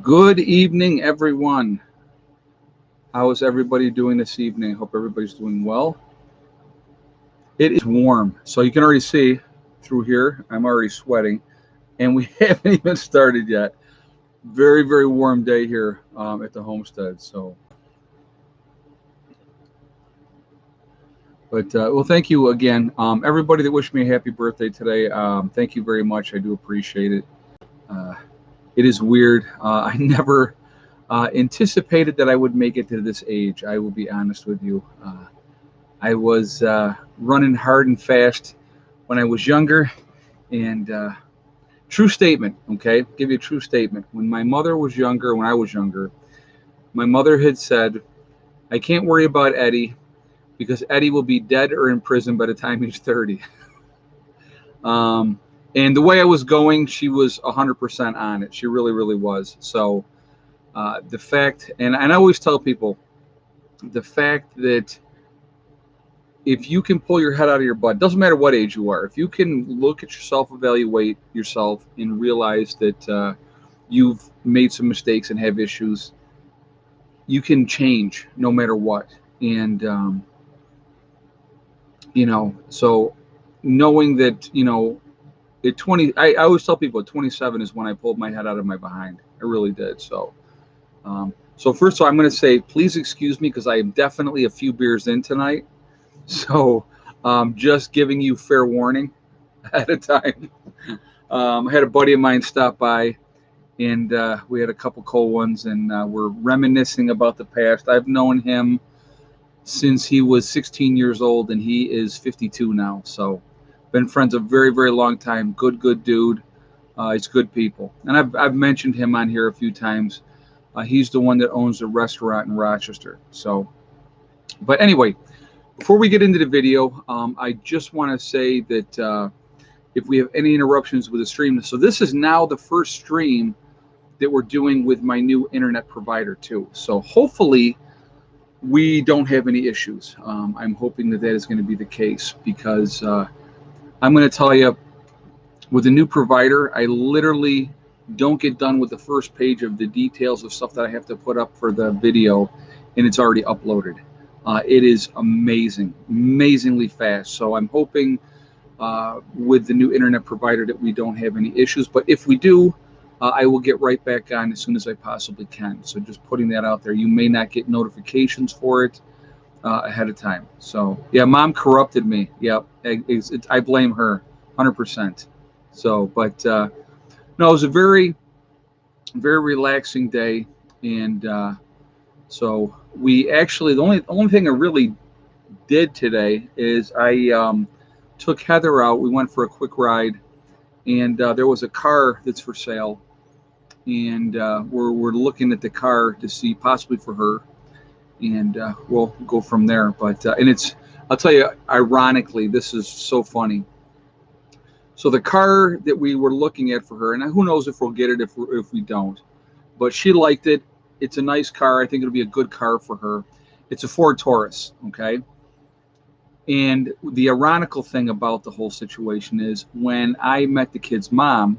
Good evening, everyone. How is everybody doing this evening? Hope everybody's doing well. It is warm, so you can already see through here. I'm already sweating, and we haven't even started yet. Very, very warm day here at the homestead. Well, thank you again, everybody that wished me a happy birthday today. Thank you very much. I do appreciate it. Uh, it is weird. I never anticipated that I would make it to this age. I will be honest with you. I was running hard and fast when I was younger, and true statement. Okay, give you a true statement. When my mother was younger, when I was younger, my mother had said, "I can't worry about Eddie because Eddie will be dead or in prison by the time he's 30." Um, and the way I was going, she was 100% on it. She really, really was. So the fact, and I always tell people, the fact that if you can pull your head out of your butt, doesn't matter what age you are, if you can look at yourself, evaluate yourself, and realize that you've made some mistakes and have issues, you can change no matter what. And, so knowing that, at 20, I always tell people at 27 is when I pulled my head out of my behind. I really did. So first of all, I'm going to say, please excuse me because I am definitely a few beers in tonight. So just giving you fair warning at a time. I had a buddy of mine stop by, and we had a couple cold ones, and we're reminiscing about the past. I've known him since he was 16 years old, and he is 52 now. So been friends a very, very long time. Good dude. He's good people. And I've mentioned him on here a few times. He's the one that owns a restaurant in Rochester. But anyway, before we get into the video, I just want to say that if we have any interruptions with the stream, so this is now the first stream that we're doing with my new internet provider too. So hopefully we don't have any issues. I'm hoping that is going to be the case because I'm going to tell you, with the new provider, I literally don't get done with the first page of the details of stuff that I have to put up for the video, and it's already uploaded. It is amazingly fast. So I'm hoping with the new internet provider that we don't have any issues. But if we do, I will get right back on as soon as I possibly can. So just putting that out there. You may not get notifications for it ahead of time. So yeah, mom corrupted me. Yep, I blame her 100%. So, but no, it was a very, very relaxing day, and so we actually the only thing I really did today is I took Heather out. We went for a quick ride, and there was a car that's for sale, and we're looking at the car to see possibly for her, and we'll go from there. But and I'll tell you, ironically, this is so funny. So the car that we were looking at for her, and who knows if we'll get it if we don't, but she liked it. It's a nice car. I think it'll be a good car for her. It's a Ford Taurus, okay? And the ironical thing about the whole situation is when I met the kid's mom,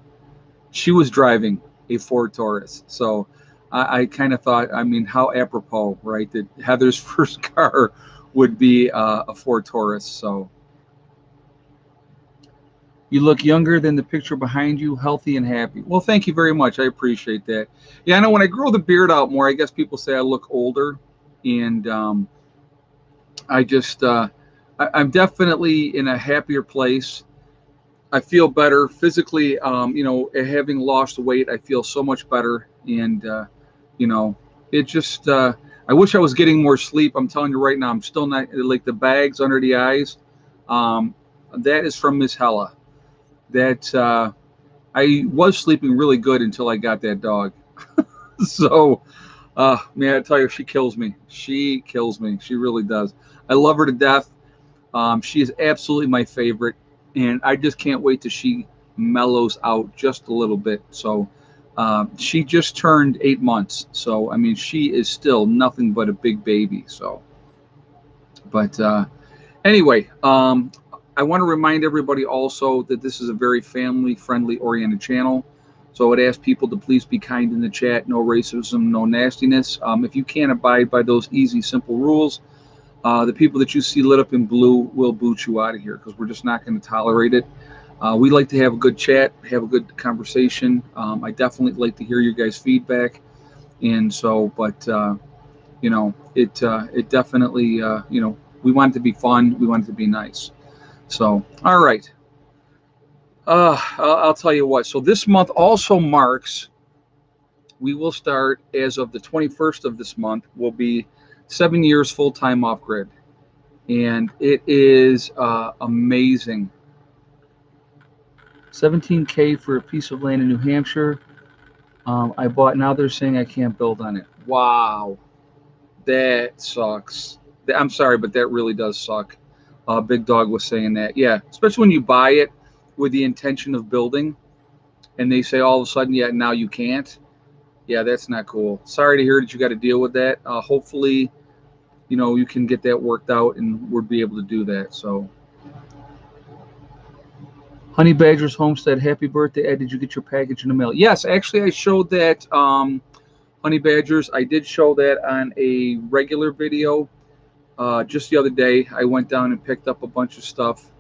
she was driving a Ford Taurus. So I kind of thought, I mean, how apropos, right? That Heather's first car would be a Ford Taurus. So you look younger than the picture behind you, healthy and happy. Well, thank you very much. I appreciate that. Yeah, I know when I grow the beard out more, I guess people say I look older. And I just, I'm definitely in a happier place. I feel better physically. Having lost weight, I feel so much better. And, it just, I wish I was getting more sleep. I'm telling you right now, I'm still not, like the bags under the eyes. That is from Miss Hella. That I was sleeping really good until I got that dog. So, man, I tell you, she kills me. She kills me. She really does. I love her to death. She is absolutely my favorite, and I just can't wait till she mellows out just a little bit. So, she just turned 8 months. So, I mean, she is still nothing but a big baby. So, but anyway, I want to remind everybody also that this is a very family-friendly oriented channel. So I would ask people to please be kind in the chat, no racism, no nastiness. If you can't abide by those easy, simple rules, the people that you see lit up in blue will boot you out of here because we're just not going to tolerate it. We like to have a good chat, have a good conversation. I definitely like to hear your guys' feedback. And so, but, it definitely, we want it to be fun. We want it to be nice. So, all right. I'll tell you what. So this month also marks, we will start as of the 21st of this month, will be 7 years full-time off-grid. And it is amazing. 17K for a piece of land in New Hampshire. I bought, now they're saying I can't build on it. Wow. That sucks. I'm sorry, but that really does suck. Big Dog was saying that. Yeah, especially when you buy it with the intention of building and they say all of a sudden, yeah, now you can't. Yeah, that's not cool. Sorry to hear that you got to deal with that. Hopefully, you can get that worked out and we'll be able to do that. So, Honey Badgers Homestead, happy birthday, Ed. Did you get your package in the mail? Yes, actually, I showed that, Honey Badgers. I did show that on a regular video just the other day. I went down and picked up a bunch of stuff.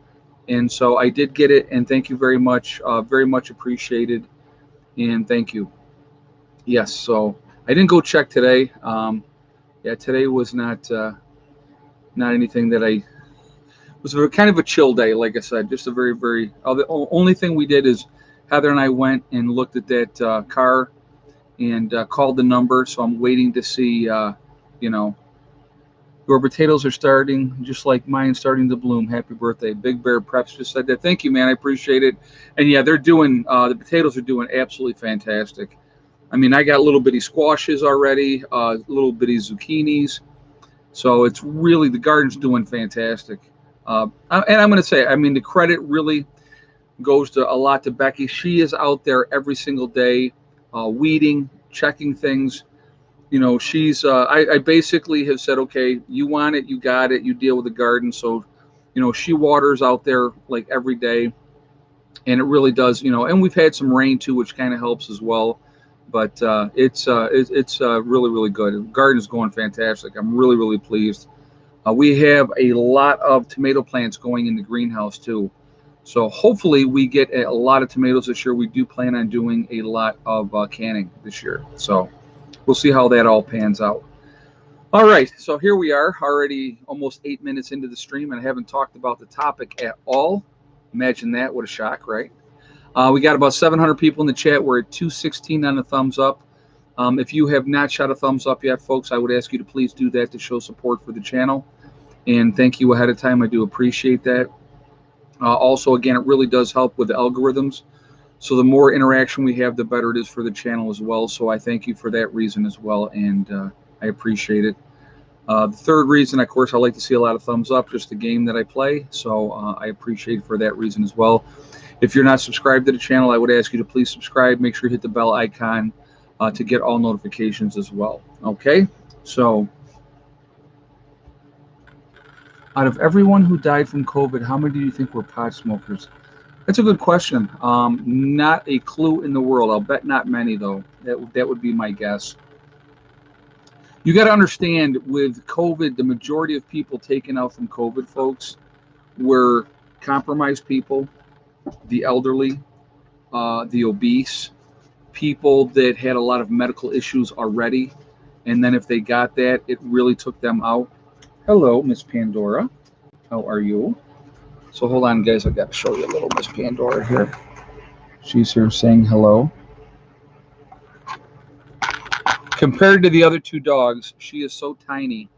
And so I did get it, and thank you very much appreciated, and thank you. Yes, so I didn't go check today. Today was not anything that it was kind of a chill day, like I said, just a very, very, the only thing we did is Heather and I went and looked at that car and called the number, so I'm waiting to see, your potatoes are starting, just like mine, starting to bloom. Happy birthday. Big Bear Preps just said that. Thank you, man. I appreciate it. And yeah, they're doing, the potatoes are doing absolutely fantastic. I mean, I got little bitty squashes already, little bitty zucchinis. So it's really, the garden's doing fantastic. And I'm going to say, I mean, the credit really goes to a lot to Becky. She is out there every single day, weeding, checking things. She's, I basically have said, okay, you want it, you got it, you deal with the garden. So, she waters out there like every day, and it really does, and we've had some rain too, which kind of helps as well. But it's really, really good. The garden's going fantastic. I'm really, really pleased. We have a lot of tomato plants going in the greenhouse too. So hopefully we get a lot of tomatoes this year. We do plan on doing a lot of canning this year. So we'll see how that all pans out. All right, so here we are, already almost 8 minutes into the stream, and I haven't talked about the topic at all. Imagine that, what a shock, right? We got about 700 people in the chat. We're at 216 on the thumbs up. If you have not shot a thumbs up yet, folks, I would ask you to please do that to show support for the channel. And thank you ahead of time. I do appreciate that. Also, again, it really does help with the algorithms. So the more interaction we have, the better it is for the channel as well. So I thank you for that reason as well, and I appreciate it. The third reason, of course, I like to see a lot of thumbs up, just the game that I play. So I appreciate it for that reason as well. If you're not subscribed to the channel, I would ask you to please subscribe. Make sure you hit the bell icon to get all notifications as well. Okay, so out of everyone who died from COVID, how many do you think were pot smokers? That's a good question. Not a clue in the world. I'll bet not many, though. That would be my guess. You got to understand, with COVID, the majority of people taken out from COVID, folks, were compromised people, the elderly, the obese, people that had a lot of medical issues already. And then if they got that, it really took them out. Hello, Miss Pandora. How are you? So hold on, guys. I've got to show you a little Miss Pandora here. She's here saying hello. Compared to the other two dogs, she is so tiny.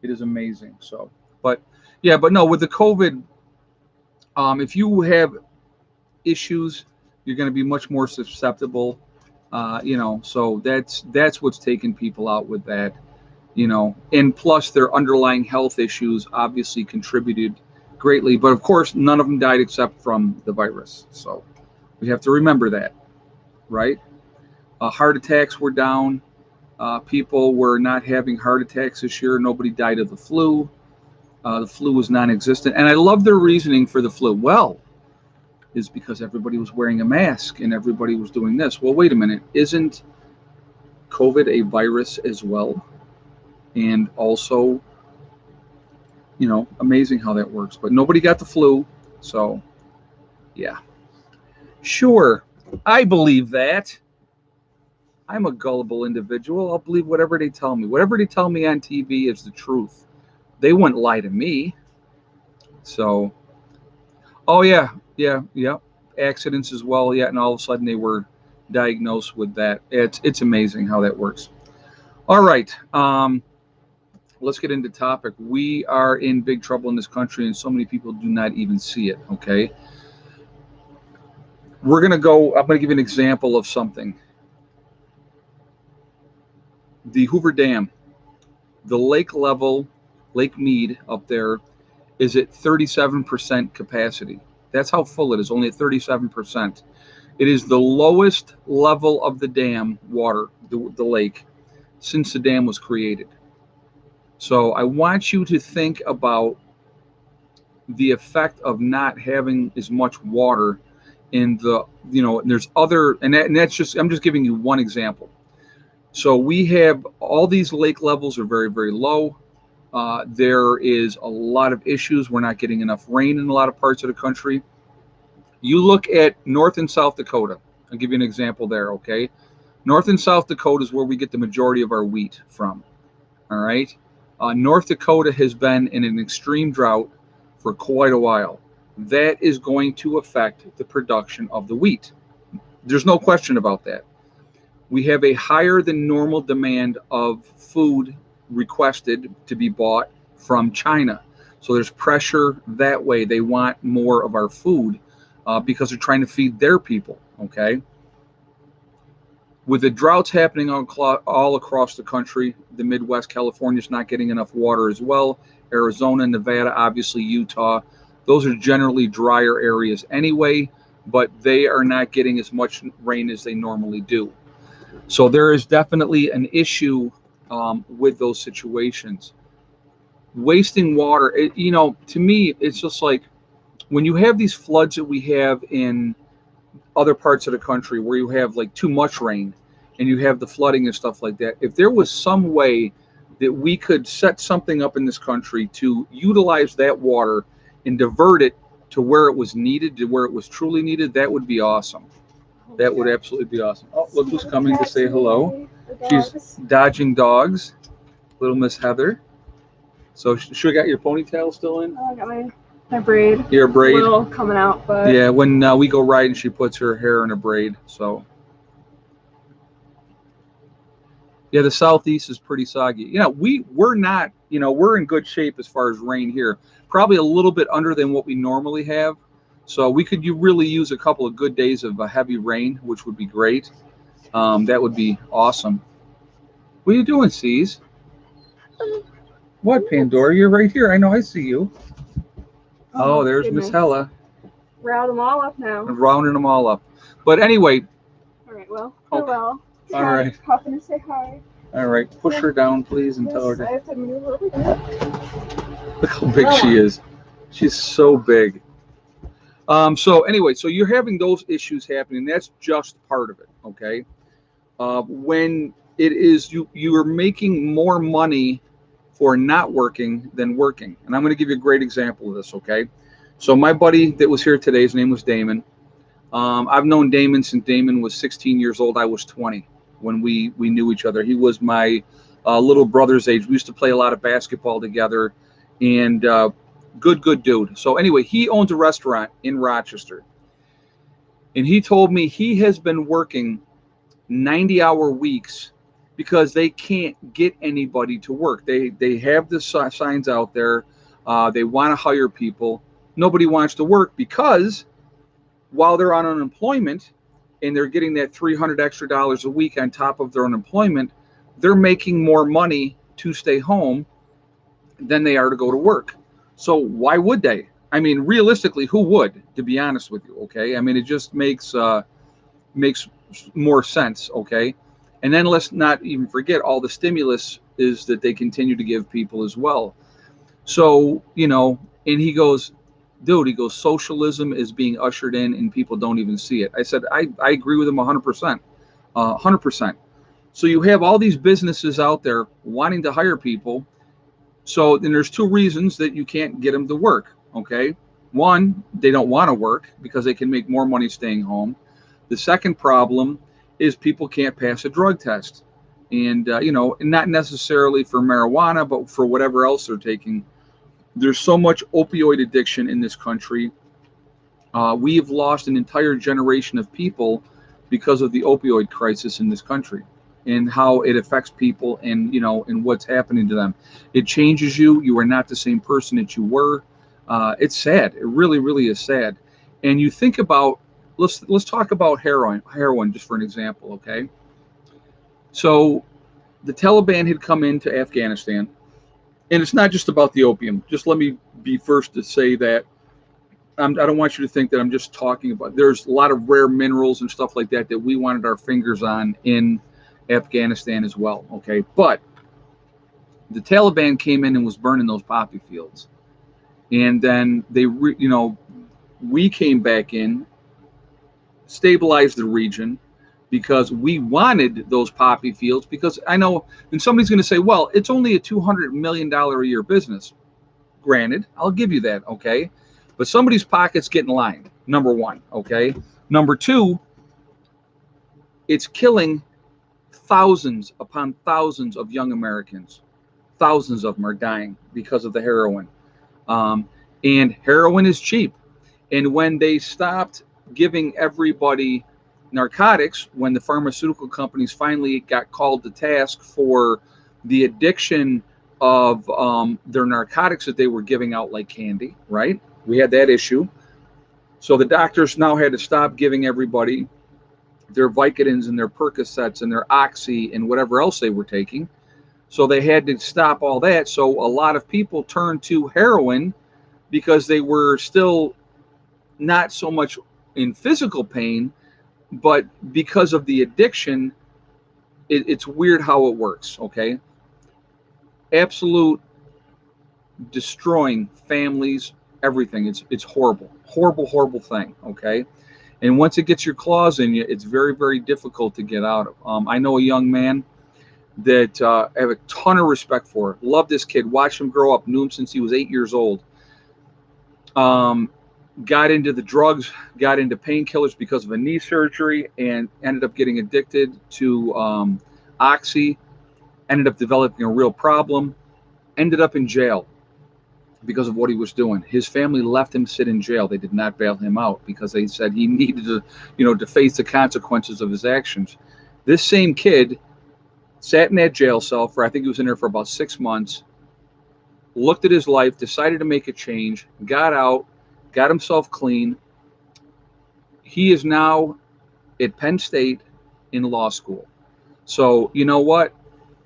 It is amazing. So, but no, with the COVID, if you have issues, you're going to be much more susceptible. So that's what's taking people out with that. And plus their underlying health issues obviously contributed greatly, but of course none of them died except from the virus. So we have to remember that, right? Heart attacks were down. People were not having heart attacks this year. Nobody died of the flu. The flu was non-existent. And I love their reasoning for the flu. Well, is because everybody was wearing a mask and everybody was doing this. Well, wait a minute. Isn't COVID a virus as well? And also, amazing how that works. But nobody got the flu. So, yeah. Sure, I believe that. I'm a gullible individual. I'll believe whatever they tell me. Whatever they tell me on TV is the truth. They wouldn't lie to me. So, oh yeah, yeah. Accidents as well, yeah, and all of a sudden they were diagnosed with that. It's amazing how that works. All right, let's get into topic. We are in big trouble in this country, and so many people do not even see it. Okay, I'm gonna give you an example of something. The Hoover Dam, the lake level, Lake Mead up there is at 37% capacity. That's how full it is, only at 37%. It is the lowest level of the dam water, the lake, since the dam was created. So I want you to think about the effect of not having as much water in the, there's other, and that's just, I'm just giving you one example. So we have all these lake levels are very, very low. There is a lot of issues. We're not getting enough rain in a lot of parts of the country. You look at North and South Dakota. I'll give you an example there, okay? North and South Dakota is where we get the majority of our wheat from, all right? North Dakota has been in an extreme drought for quite a while. That is going to affect the production of the wheat. There's no question about that. We have a higher than normal demand of food requested to be bought from China. So there's pressure that way. They want more of our food because they're trying to feed their people, okay? With the droughts happening all across the country, the Midwest, California's not getting enough water as well. Arizona, Nevada, obviously Utah. Those are generally drier areas anyway, but they are not getting as much rain as they normally do. So there is definitely an issue with those situations. Wasting water, to me, it's just like when you have these floods that we have in other parts of the country where you have like too much rain and you have the flooding and stuff like that. If there was some way that we could set something up in this country to utilize that water and divert it to where it was needed, to where it was truly needed, that would be awesome. That would absolutely be awesome. Oh, look who's coming to say hello. She's dodging dogs. Little Miss Heather. So she got your ponytail still in? Oh, I got my braid. Your braid? A little coming out, but... Yeah, when we go riding, she puts her hair in a braid, so... Yeah, the southeast is pretty soggy. We're not, we're in good shape as far as rain here. Probably a little bit under than what we normally have. So we could really use a couple of good days of heavy rain, which would be great. That would be awesome. What are you doing, C's? What, Pandora? You're right here. I know. I see you. Oh, there's goodness. Miss Hella. Round them all up now. Rounding them all up. But anyway. All right. Well. Farewell. All right. Popping to say hi. All right. Push her down, please, and tell her to. I have to maneuver over there. Look how big she is. She's so big. So anyway, so you're having those issues happening. That's just part of it, okay? When it is you are making more money for not working than working. And I'm going to give you a great example of this, okay? So my buddy that was here today, his name was Damon. I've known Damon since Damon was 16 years old. I was 20 when we knew each other. He was my little brother's age. We used to play a lot of basketball together, and good dude. So anyway, he owns a restaurant in Rochester, and he told me he has been working 90-hour weeks because they can't get anybody to work. They have the signs out there. They want to hire people. Nobody wants to work because while they're on unemployment and they're getting that $300 extra a week on top of their unemployment, they're making more money to stay home than they are to go to work. So why would they? I mean, realistically, who would, to be honest with you, okay? I mean, it just makes more sense, okay? And then let's not even forget all the stimulus is that they continue to give people as well. So, and he goes, dude, he goes, socialism is being ushered in and people don't even see it. I said, I agree with him 100%. 100%. So you have all these businesses out there wanting to hire people. So then there's two reasons that you can't get them to work. Okay. One, they don't want to work because they can make more money staying home. The second problem is people can't pass a drug test. And, and not necessarily for marijuana, but for whatever else they're taking. There's so much opioid addiction in this country. We have lost an entire generation of people because of the opioid crisis in this country and how it affects people and, and what's happening to them. It changes you. You are not the same person that you were. It's sad. It really, really is sad. And you think about, let's talk about heroin just for an example, okay? So the Taliban had come into Afghanistan, and it's not just about the opium. Just let me be first to say that I don't want you to think that I'm just talking about. There's a lot of rare minerals and stuff like that that we wanted our fingers on in Afghanistan as well. Okay, but the Taliban came in and was burning those poppy fields, and then we came back in, stabilized the region because we wanted those poppy fields. Because I know, and somebody's going to say, well, it's only a $200 million a year business. Granted, I'll give you that. Okay. But somebody's pockets getting lined, number one, okay? Number two, it's killing thousands upon thousands of young Americans. Thousands of them are dying because of the heroin. And heroin is cheap. And when they stopped giving everybody narcotics, when the pharmaceutical companies finally got called to task for the addiction of their narcotics that they were giving out like candy, right? We had that issue. So the doctors now had to stop giving everybody their Vicodins and their Percocets and their Oxy and whatever else they were taking. So they had to stop all that. So a lot of people turned to heroin because they were still not so much in physical pain, but because of the addiction, it's weird how it works, okay? Absolute destroying families, everything. It's horrible, horrible thing. Okay, and once it gets your claws in you, it's very, very difficult to get out of. I know a young man that I have a ton of respect for. Love this kid. Watched him grow up. Knew him since he was 8 years old. Got into the drugs, got into painkillers because of a knee surgery, and ended up getting addicted to Oxy. Ended up developing a real problem. Ended up in jail because of what he was doing. His family left him sit in jail. They did not bail him out because they said he needed to face the consequences of his actions. This same kid sat in that jail cell for, I think he was in there for about 6 months, looked at his life, decided to make a change, got out, got himself clean. He is now at Penn State in law school. So, you know what?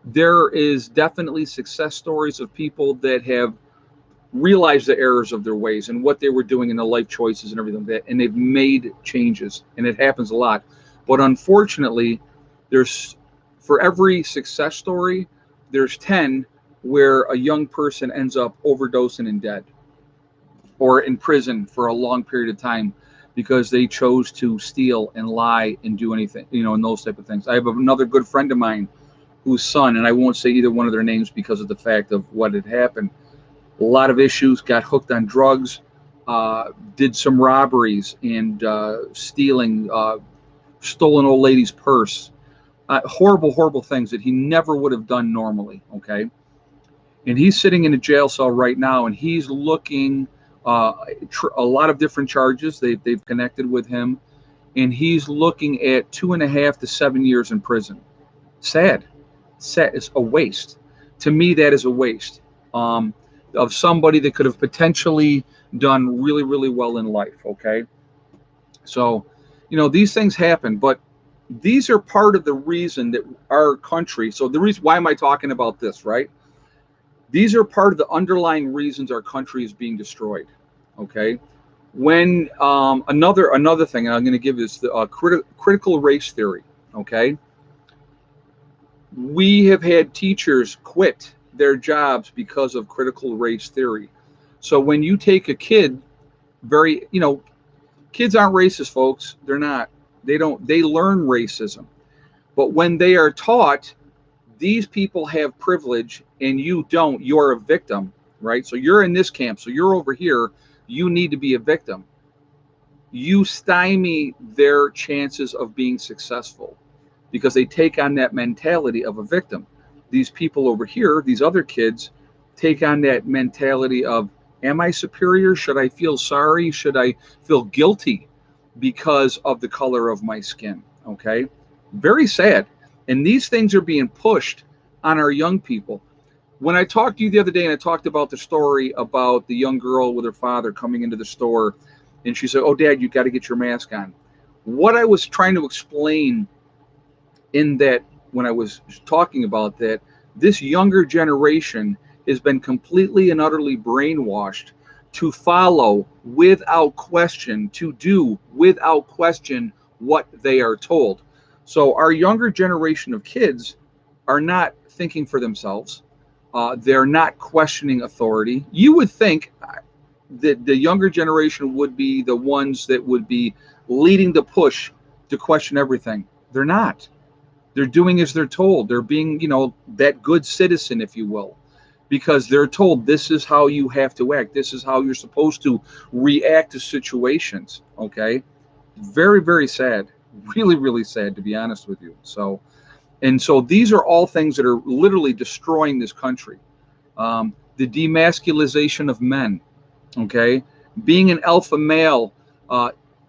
There is definitely success stories of people that have realize the errors of their ways and what they were doing in the life choices and everything like that, and they've made changes, and it happens a lot. But unfortunately, there's, for every success story, there's 10 where a young person ends up overdosing and dead, or in prison for a long period of time because they chose to steal and lie and do anything, and those type of things. I have another good friend of mine whose son, and I won't say either one of their names because of the fact of what had happened, a lot of issues, got hooked on drugs, did some robberies and stealing, stolen old lady's purse, horrible things that he never would have done normally, okay? And he's sitting in a jail cell right now, and he's looking a lot of different charges. They've connected with him, and he's looking at 2.5 to 7 years in prison. Sad. It's a waste. To me, that is a waste. Of somebody that could have potentially done really, really well in life, okay? So, these things happen, but these are part of the reason that our country, so the reason, why am I talking about this, right? These are part of the underlying reasons our country is being destroyed, okay? When, another thing I'm going to give is the critical race theory, okay? We have had teachers quit their jobs because of critical race theory. So when you take a kid very, kids aren't racist, folks. They're not. They learn racism. But when they are taught these people have privilege and you don't, you're a victim, right? So you're in this camp, so you're over here, you need to be a victim. You stymie their chances of being successful because they take on that mentality of a victim. These people over here, these other kids, take on that mentality of, am I superior? Should I feel sorry? Should I feel guilty because of the color of my skin? Okay. Very sad. And these things are being pushed on our young people. When I talked to you the other day and I talked about the story about the young girl with her father coming into the store and she said, "Oh, Dad, you got to get your mask on." What I was trying to explain in that, when I was talking about that, this younger generation has been completely and utterly brainwashed to follow without question, to do without question what they are told. So our younger generation of kids are not thinking for themselves. They're not questioning authority. You would think that the younger generation would be the ones that would be leading the push to question everything. They're not. They're doing as they're told. They're being, that good citizen, if you will, because they're told this is how you have to act. This is how you're supposed to react to situations. Okay. Very, very sad. Really, really sad, to be honest with you. So these are all things that are literally destroying this country. The demasculization of men. Okay. Being an alpha male,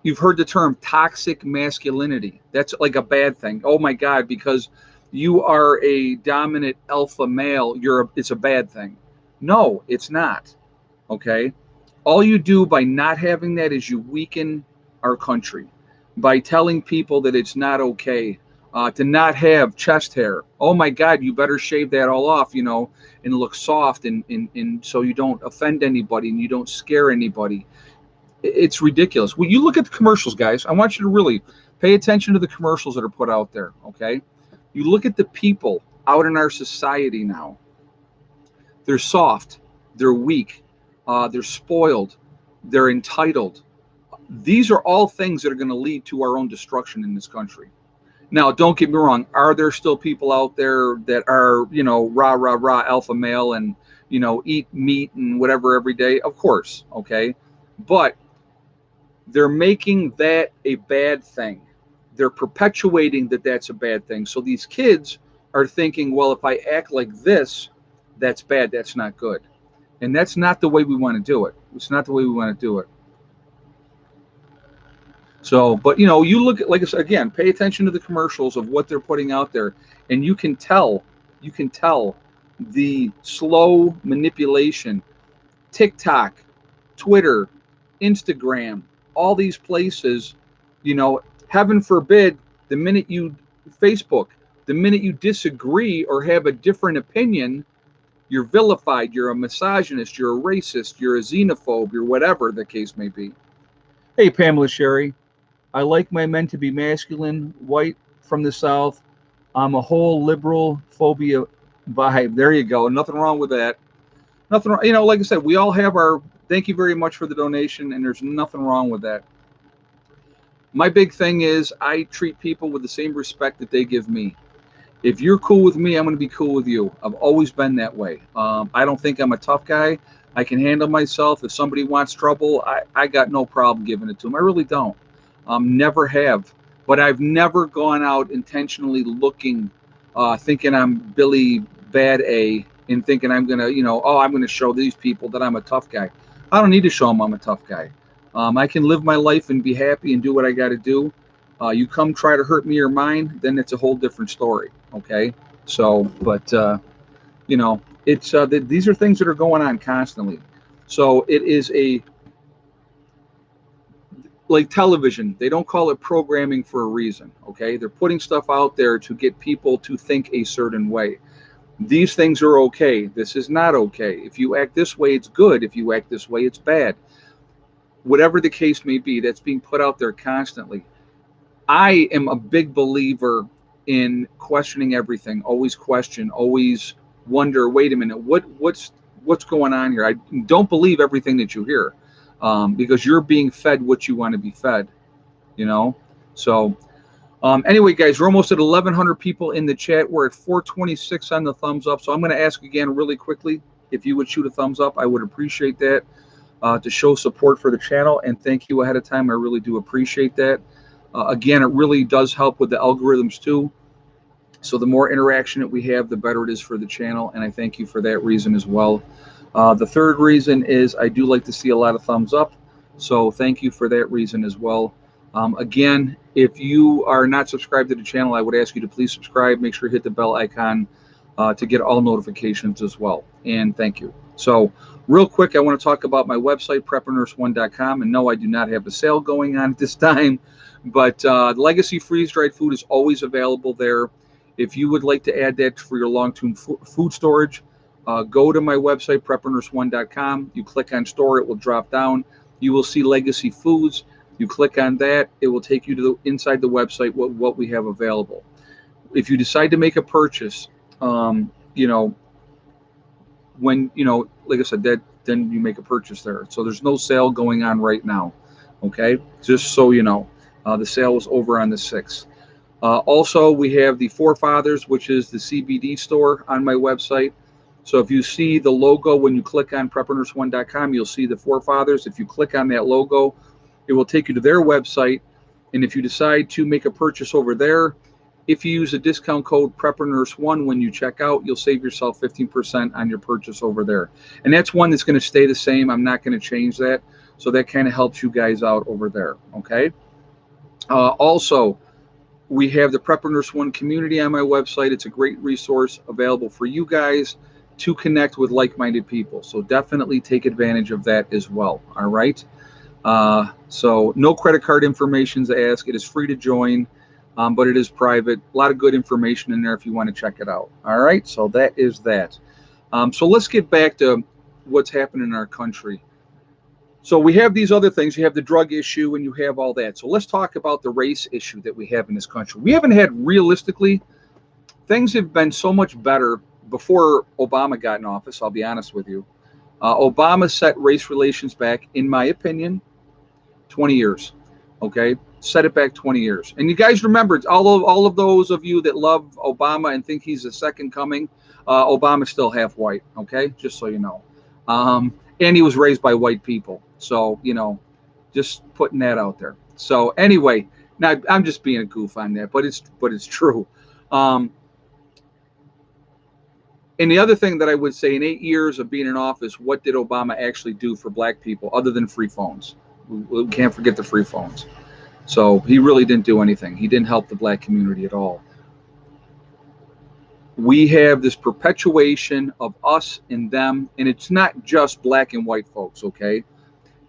you've heard the term toxic masculinity. That's like a bad thing. Oh my God, because you are a dominant alpha male, it's a bad thing. No, it's not. Okay. All you do by not having that is you weaken our country by telling people that it's not okay to not have chest hair. Oh my God, you better shave that all off, and look soft, and so you don't offend anybody and you don't scare anybody. It's ridiculous. When you look at the commercials, guys, I want you to really pay attention to the commercials that are put out there. Okay. You look at the people out in our society now. They're soft, they're weak, they're spoiled, they're entitled. These are all things that are going to lead to our own destruction in this country. Now, don't get me wrong. Are there still people out there that are, rah, rah, rah, alpha male and, eat meat and whatever every day? Of course. Okay. But they're making that a bad thing. They're perpetuating that that's a bad thing. So these kids are thinking, well, if I act like this, that's bad. That's not good. And that's not the way we want to do it. It's not the way we want to do it. So, but you look at, like I said, again, pay attention to the commercials of what they're putting out there, and you can tell the slow manipulation. TikTok, Twitter, Instagram, all these places, heaven forbid, the minute you, Facebook, the minute you disagree or have a different opinion, you're vilified, you're a misogynist, you're a racist, you're a xenophobe, you're whatever the case may be. Hey, Pamela Sherry. I like my men to be masculine, white, from the South. I'm a whole liberal phobia vibe. There you go. Nothing wrong with that. Nothing wrong. Like I said, we all have our, thank you very much for the donation, and there's nothing wrong with that. My big thing is I treat people with the same respect that they give me. If you're cool with me, I'm going to be cool with you. I've always been that way. I don't think I'm a tough guy. I can handle myself. If somebody wants trouble, I got no problem giving it to them. I really don't. Never have. But I've never gone out intentionally looking, thinking I'm Billy Bad A, and thinking I'm going to, I'm going to show these people that I'm a tough guy. I don't need to show them I'm a tough guy. I can live my life and be happy and do what I got to do. You come try to hurt me or mine, then it's a whole different story. Okay. So, but, it's, these are things that are going on constantly. So it is like television. They don't call it programming for a reason. Okay. They're putting stuff out there to get people to think a certain way. These things are okay. This is not okay. If you act this way, it's good. If you act this way, it's bad. Whatever the case may be, that's being put out there constantly. I am a big believer in questioning everything. Always question. Always wonder. Wait a minute. What's going on here? I don't believe everything that you hear. because you're being fed what you want to be fed, you know. So anyway, guys, we're almost at 1,100 people in the chat. We're at 426 on the thumbs up. So I'm going to ask again really quickly if you would shoot a thumbs up. I would appreciate that to show support for the channel. And thank you ahead of time. I really do appreciate that. Again, it really does help with the algorithms too. So the more interaction that we have, the better it is for the channel. And I thank you for that reason as well. The third reason is I do like to see a lot of thumbs up. So thank you for that reason as well. Again, if you are not subscribed to the channel, I would ask you to please subscribe. Make sure you hit the bell icon to get all notifications as well. And thank you. So real quick, I want to talk about my website, preppernurse1.com. And no, I do not have a sale going on at this time, but Legacy freeze-dried food is always available there. If you would like to add that for your long-term food storage, go to my website, preppernurse1.com. You click on store, it will drop down. You will see Legacy Foods. You click on that, it will take you to inside the website what we have available. If you decide to make a purchase, you know, when, you know, like I said, then you make a purchase there. So there's no sale going on right now. Okay, just so you know, the sale was over on the 6th. Also, we have the Forefathers, which is the CBD store on my website. So if you see the logo when you click on preppernurse1.com, you'll see the Forefathers. If you click on that logo, it will take you to their website. And if you decide to make a purchase over there, if you use the discount code PrepperNurse1 when you check out, you'll save yourself 15% on your purchase over there. And that's one that's going to stay the same. I'm not going to change that. So that kind of helps you guys out over there. Okay. Also, we have the Prepper Nurse 1 community on my website. It's a great resource available for you guys to connect with like-minded people. So definitely take advantage of that as well. All right. So no credit card information is asked. It is free to join, but it is private. A lot of good information in there if you want to check it out. All right. So that is that. So let's get back to what's happening in our country. So we have these other things. You have the drug issue and you have all that. So let's talk about the race issue that we have in this country. We haven't had, realistically, things have been so much better before Obama got in office, I'll be honest with you. Obama set race relations back, in my opinion, 20 years. Okay, set it back 20 years. And you guys remember, all of those of you that love Obama and think he's the second coming, Obama's still half white. Okay, just so you know. And he was raised by white people. So, you know, just putting that out there. So anyway, now I'm just being a goof on that, but it's true. And the other thing that I would say, in 8 years of being in office, what did Obama actually do for black people other than free phones? We can't forget the free phones. So he really didn't do anything. He didn't help the black community at all. We have this perpetuation of us and them, and it's not just black and white folks, okay?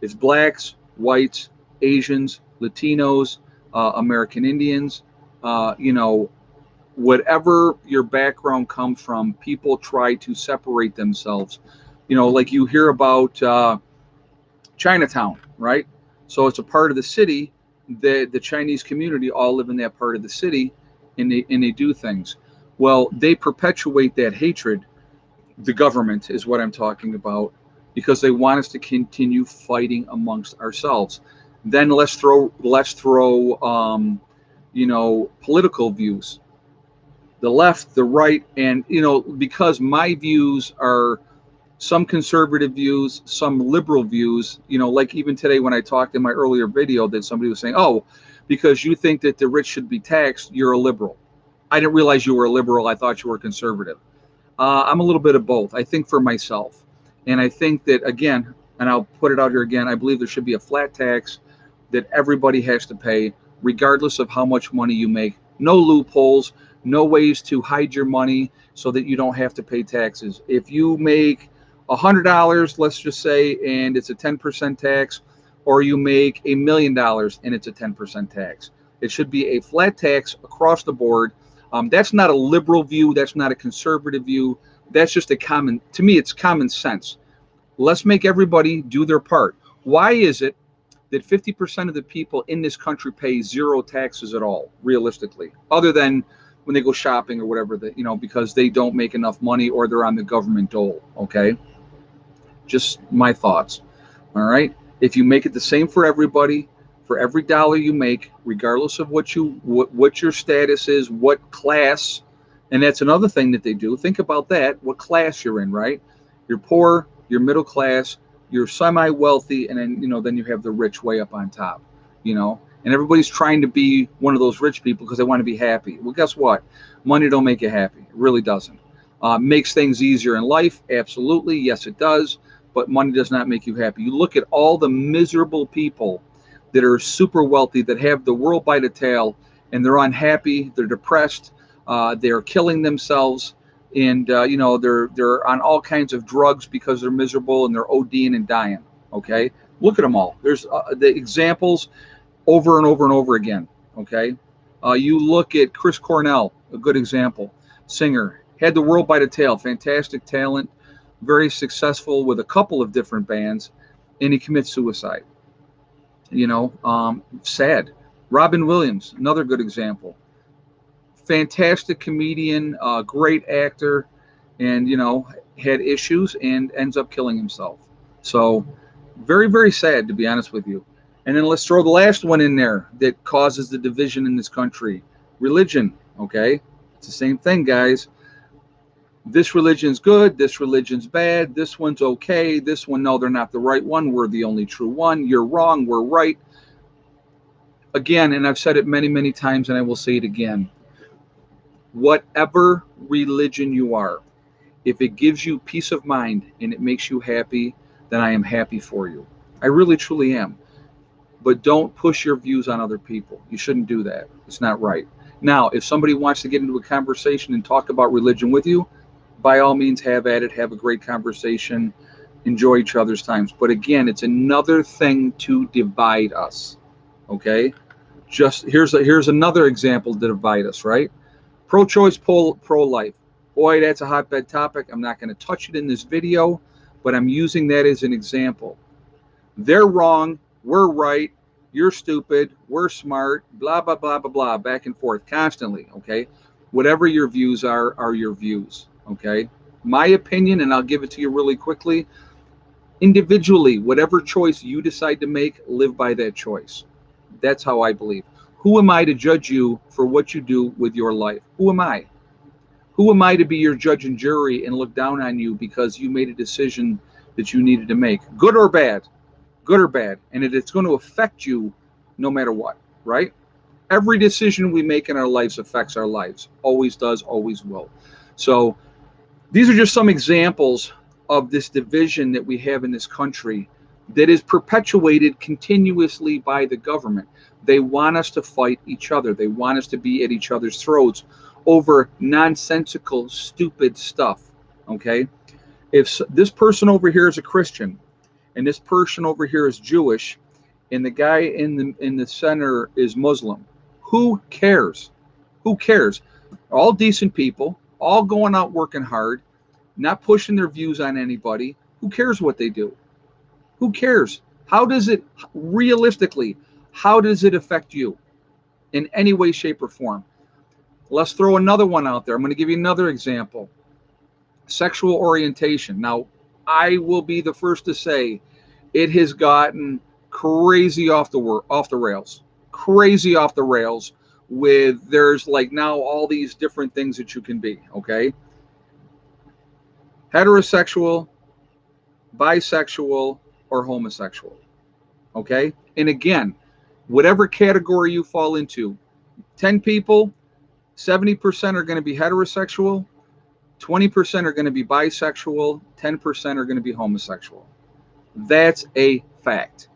It's blacks, whites, Asians, Latinos, American Indians, you know, whatever your background comes from, people try to separate themselves. You know, like you hear about Chinatown, right? So it's a part of the city that the Chinese community all live in that part of the city, and they do things. Well, they perpetuate that hatred. The government is what I'm talking about, because they want us to continue fighting amongst ourselves. Then let's throw you know, political views, the left, the right, and, you know, because my views are some conservative views, some liberal views, you know, like even today when I talked in my earlier video that somebody was saying, oh, because you think that the rich should be taxed, you're a liberal. I didn't realize you were a liberal. I thought you were conservative. I'm a little bit of both, I think, for myself. And I think that, again, and I'll put it out here again, I believe there should be a flat tax that everybody has to pay, regardless of how much money you make. No loopholes, no ways to hide your money so that you don't have to pay taxes. If you make $100, let's just say, and it's a 10% tax, or you make $1 million and it's a 10% tax. It should be a flat tax across the board. That's not a liberal view. That's not a conservative view. That's just to me, it's common sense. Let's make everybody do their part. Why is it that 50% of the people in this country pay zero taxes at all, realistically, other than when they go shopping or whatever, you know, because they don't make enough money or they're on the government dole? Okay, just my thoughts. All right. If you make it the same for everybody, for every dollar you make, regardless of what your status is, what class, and that's another thing that they do. Think about that, what class you're in, right? You're poor, you're middle class, you're semi-wealthy, and then you have the rich way up on top, and everybody's trying to be one of those rich people because they want to be happy. Well, guess what? Money don't make you happy. It really doesn't. Makes things easier in life, absolutely, yes it does, but money does not make you happy. You look at all the miserable people that are super wealthy, that have the world by the tail, and they're unhappy, they're depressed, they're killing themselves, and they're on all kinds of drugs because they're miserable, and they're ODing and dying. Okay, look at them all. There's the examples over and over and over again. Okay, you look at Chris Cornell, a good example, singer, had the world by the tail, fantastic talent, very successful with a couple of different bands, and he commits suicide. Sad. Robin Williams, another good example, fantastic comedian, great actor, and had issues and ends up killing himself. So very, very sad, to be honest with you. And then let's throw the last one in there that causes the division in this country: religion. Okay, it's the same thing, guys. This religion's good, this religion's bad, this one's okay, this one, no, they're not the right one, we're the only true one, you're wrong, we're right. Again, and I've said it many, many times, and I will say it again, whatever religion you are, if it gives you peace of mind and it makes you happy, then I am happy for you. I really, truly am. But don't push your views on other people. You shouldn't do that. It's not right. Now, if somebody wants to get into a conversation and talk about religion with you, by all means, have at it. Have a great conversation. Enjoy each other's times. But again, it's another thing to divide us. Okay? Just here's another example to divide us, right? Pro-choice, pro-life. Boy, that's a hotbed topic. I'm not going to touch it in this video, but I'm using that as an example. They're wrong. We're right. You're stupid. We're smart. Blah, blah, blah, blah, blah. Back and forth constantly. Okay? Whatever your views are your views. Okay, my opinion, and I'll give it to you really quickly. Individually, whatever choice you decide to make, live by that choice. That's how I believe. Who am I to judge you for what you do with your life? Who am I? Who am I to be your judge and jury and look down on you because you made a decision that you needed to make? Good or bad? Good or bad? And it's going to affect you no matter what, right? Every decision we make in our lives affects our lives. Always does, always will. So these are just some examples of this division that we have in this country that is perpetuated continuously by the government. They want us to fight each other. They want us to be at each other's throats over nonsensical, stupid stuff. Okay? If this person over here is a Christian and this person over here is Jewish and the guy in the center is Muslim, who cares? Who cares? All decent people, all going out working hard, not pushing their views on anybody. Who cares what they do? Who cares? How does it, realistically, how does it affect you in any way, shape, or form? Let's throw another one out there. I'm going to give you another example. Sexual orientation. Now, I will be the first to say it has gotten crazy off the rails. Crazy off the rails with there's like now all these different things that you can be, okay? Heterosexual, bisexual, or homosexual, okay? And again, whatever category you fall into, 10 people, 70% are going to be heterosexual, 20% are going to be bisexual, 10% are going to be homosexual. That's a fact.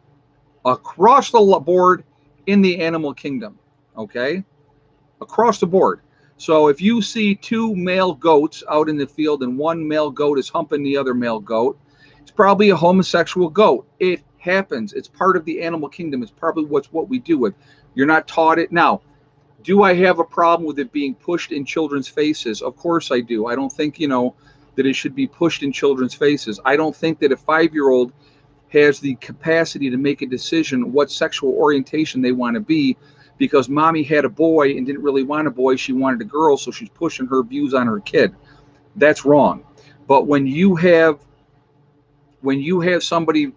Across the board in the animal kingdom, okay? Across the board. So if you see two male goats out in the field and one male goat is humping the other male goat, it's probably a homosexual goat. It happens. It's part of the animal kingdom. It's probably what we do with. You're not taught it. Now, do I have a problem with it being pushed in children's faces? Of course I do. I don't think, that it should be pushed in children's faces. I don't think that a 5-year-old has the capacity to make a decision what sexual orientation they want to be because mommy had a boy and didn't really want a boy. She wanted a girl, so she's pushing her views on her kid. That's wrong. But when you have somebody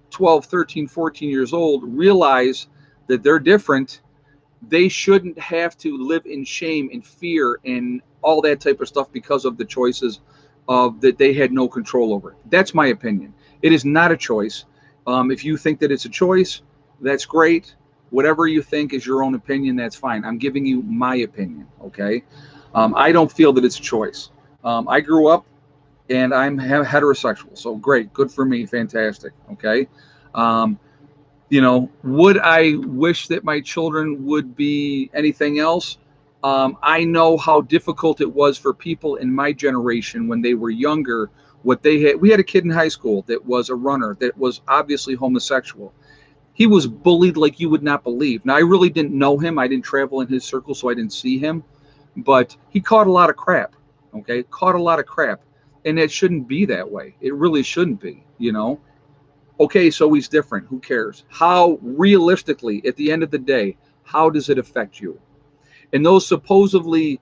12, 13, 14 years old realize that they're different, they shouldn't have to live in shame and fear and all that type of stuff because of the choices of that they had no control over. That's my opinion. It is not a choice. If you think that it's a choice, that's great. Whatever you think is your own opinion, that's fine. I'm giving you my opinion, okay? I don't feel that it's a choice. I grew up and I'm heterosexual, so great, good for me, fantastic, okay? Um, would I wish that my children would be anything else? I know how difficult it was for people in my generation when they were younger. What they had, we had a kid in high school that was a runner that was obviously homosexual. He was bullied like you would not believe. Now, I really didn't know him. I didn't travel in his circle, so I didn't see him. But he caught a lot of crap, okay? Caught a lot of crap. And it shouldn't be that way. It really shouldn't be. Okay, so he's different. Who cares? How realistically, at the end of the day, how does it affect you? And those supposedly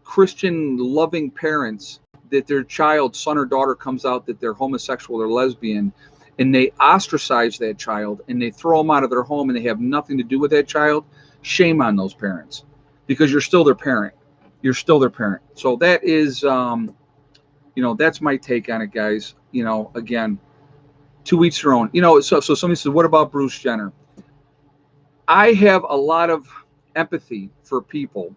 Christian loving parents that their child, son or daughter, comes out that they're homosexual or lesbian, and they ostracize that child and they throw them out of their home and they have nothing to do with that child, shame on those parents because you're still their parent. You're still their parent. So that is, that's my take on it, guys. Again, to each their own. So somebody says, what about Bruce Jenner? I have a lot of empathy for people.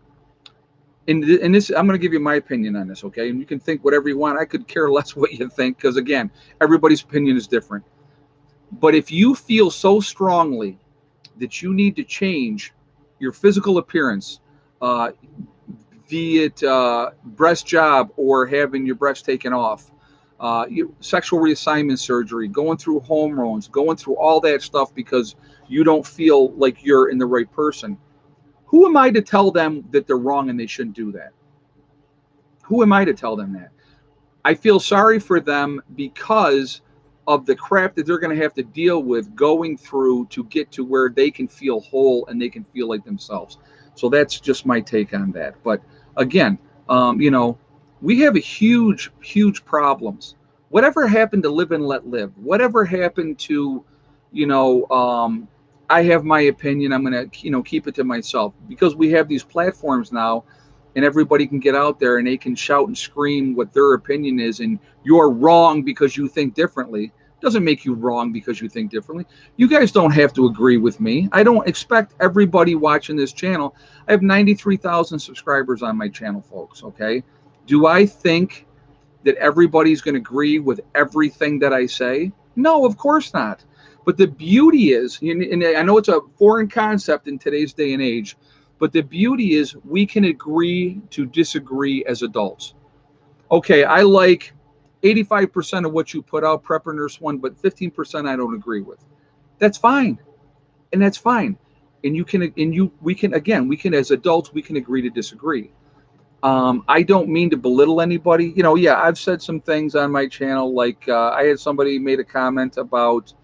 And this, I'm going to give you my opinion on this, okay? And you can think whatever you want. I could care less what you think because, again, everybody's opinion is different. But if you feel so strongly that you need to change your physical appearance, be it breast job or having your breast taken off, sexual reassignment surgery, going through hormones, going through all that stuff because you don't feel like you're in the right person. Who am I to tell them that they're wrong and they shouldn't do that? Who am I to tell them that? I feel sorry for them because of the crap that they're going to have to deal with going through to get to where they can feel whole and they can feel like themselves. So that's just my take on that. But again, we have a huge problems. Whatever happened to live and let live? Whatever happened to, I have my opinion. I'm going to, keep it to myself because we have these platforms now and everybody can get out there and they can shout and scream what their opinion is. And you're wrong because you think differently. Doesn't make you wrong because you think differently. You guys don't have to agree with me. I don't expect everybody watching this channel. I have 93,000 subscribers on my channel, folks. Okay. Do I think that everybody's going to agree with everything that I say? No, of course not. But the beauty is, and I know it's a foreign concept in today's day and age, but the beauty is we can agree to disagree as adults. Okay, I like 85% of what you put out, Prepper Nurse One, but 15% I don't agree with. That's fine. And that's fine. And we can, as adults, we can agree to disagree. I don't mean to belittle anybody. Yeah, I've said some things on my channel, like I had somebody made a comment about,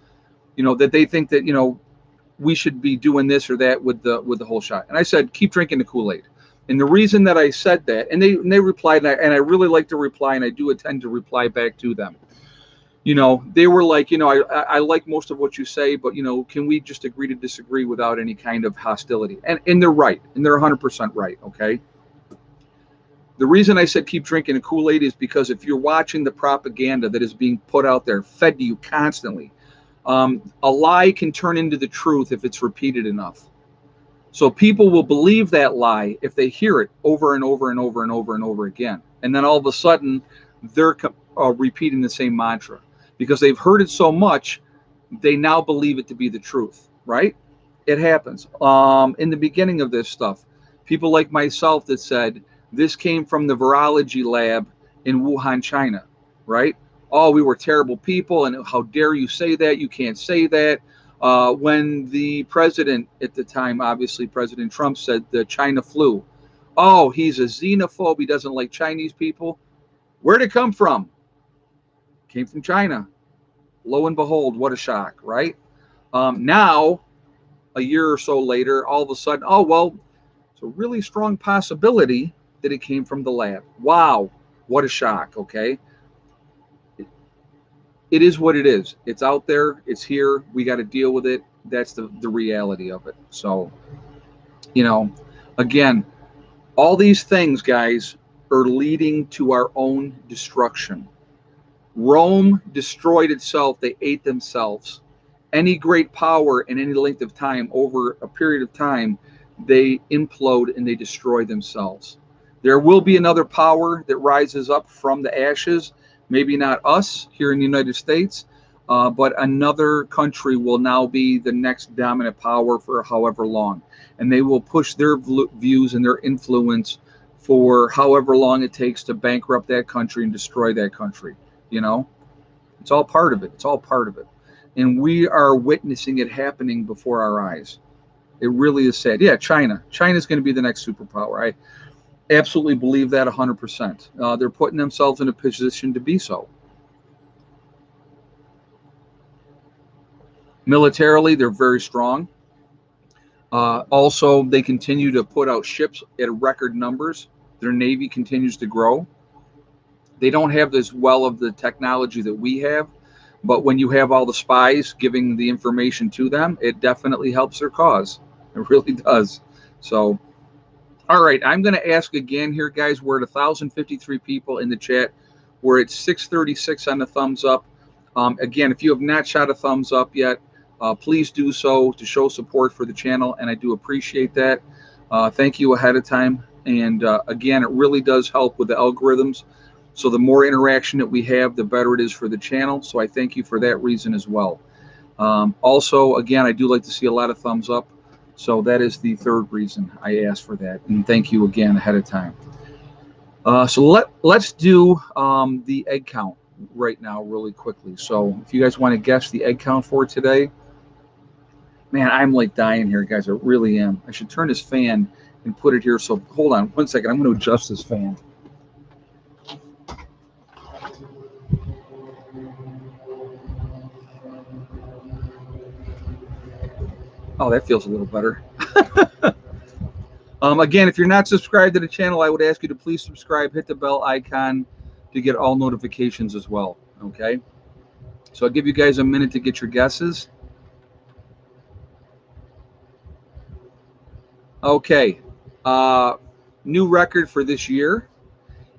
that they think that, we should be doing this or that with the whole shot. And I said, keep drinking the Kool-Aid. And the reason that I said that, and they replied, and I really like to reply, and I do intend to reply back to them. They were like, I like most of what you say, but, can we just agree to disagree without any kind of hostility? And they're right. And they're 100% right. Okay. The reason I said keep drinking the Kool-Aid is because if you're watching the propaganda that is being put out there, fed to you constantly, a lie can turn into the truth if it's repeated enough. So people will believe that lie if they hear it over and over and over and over and over again. And then all of a sudden, they're repeating the same mantra because they've heard it so much, they now believe it to be the truth, right? It happens. In the beginning of this stuff, people like myself that said, this came from the virology lab in Wuhan, China, right? Oh, we were terrible people, and how dare you say that? You can't say that. When the president at the time, obviously President Trump, said the China flu, oh, he's a xenophobe. He doesn't like Chinese people. Where'd it come from? Came from China. Lo and behold, what a shock, right? Now, a year or so later, all of a sudden, oh, well, it's a really strong possibility that it came from the lab. Wow, what a shock, okay? it is what it is. It's out there. It's here. We got to deal with it. That's the reality of it. So, again, all these things, guys, are leading to our own destruction. Rome destroyed itself. They ate themselves. Any great power in any length of time, over a period of time, they implode and they destroy themselves. There will be another power that rises up from the ashes. Maybe not us here in the United States, but another country will now be the next dominant power for however long. And they will push their views and their influence for however long it takes to bankrupt that country and destroy that country. It's all part of it. It's all part of it. And we are witnessing it happening before our eyes. It really is sad. Yeah, China. China's going to be the next superpower. I absolutely believe that 100%. They're putting themselves in a position to be so. Militarily, they're very strong. Also, they continue to put out ships at record numbers. Their Navy continues to grow. They don't have as well of the technology that we have, but when you have all the spies giving the information to them, it definitely helps their cause. It really does. So, all right, I'm going to ask again here, guys. We're at 1,053 people in the chat. We're at 636 on the thumbs up. Again, if you have not shot a thumbs up yet, please do so to show support for the channel, and I do appreciate that. Thank you ahead of time. And again, it really does help with the algorithms. So the more interaction that we have, the better it is for the channel. So I thank you for that reason as well. Also, again, I do like to see a lot of thumbs up. So that is the third reason I asked for that. And thank you again ahead of time. So let's do the egg count right now really quickly. So if you guys want to guess the egg count for today, man, I'm like dying here, guys. I really am. I should turn this fan and put it here. So hold on 1 second. I'm going to adjust this fan. Oh, that feels a little better. Again, if you're not subscribed to the channel, I would ask you to please subscribe, hit the bell icon to get all notifications as well. Okay. So I'll give you guys a minute to get your guesses. Okay. New record for this year.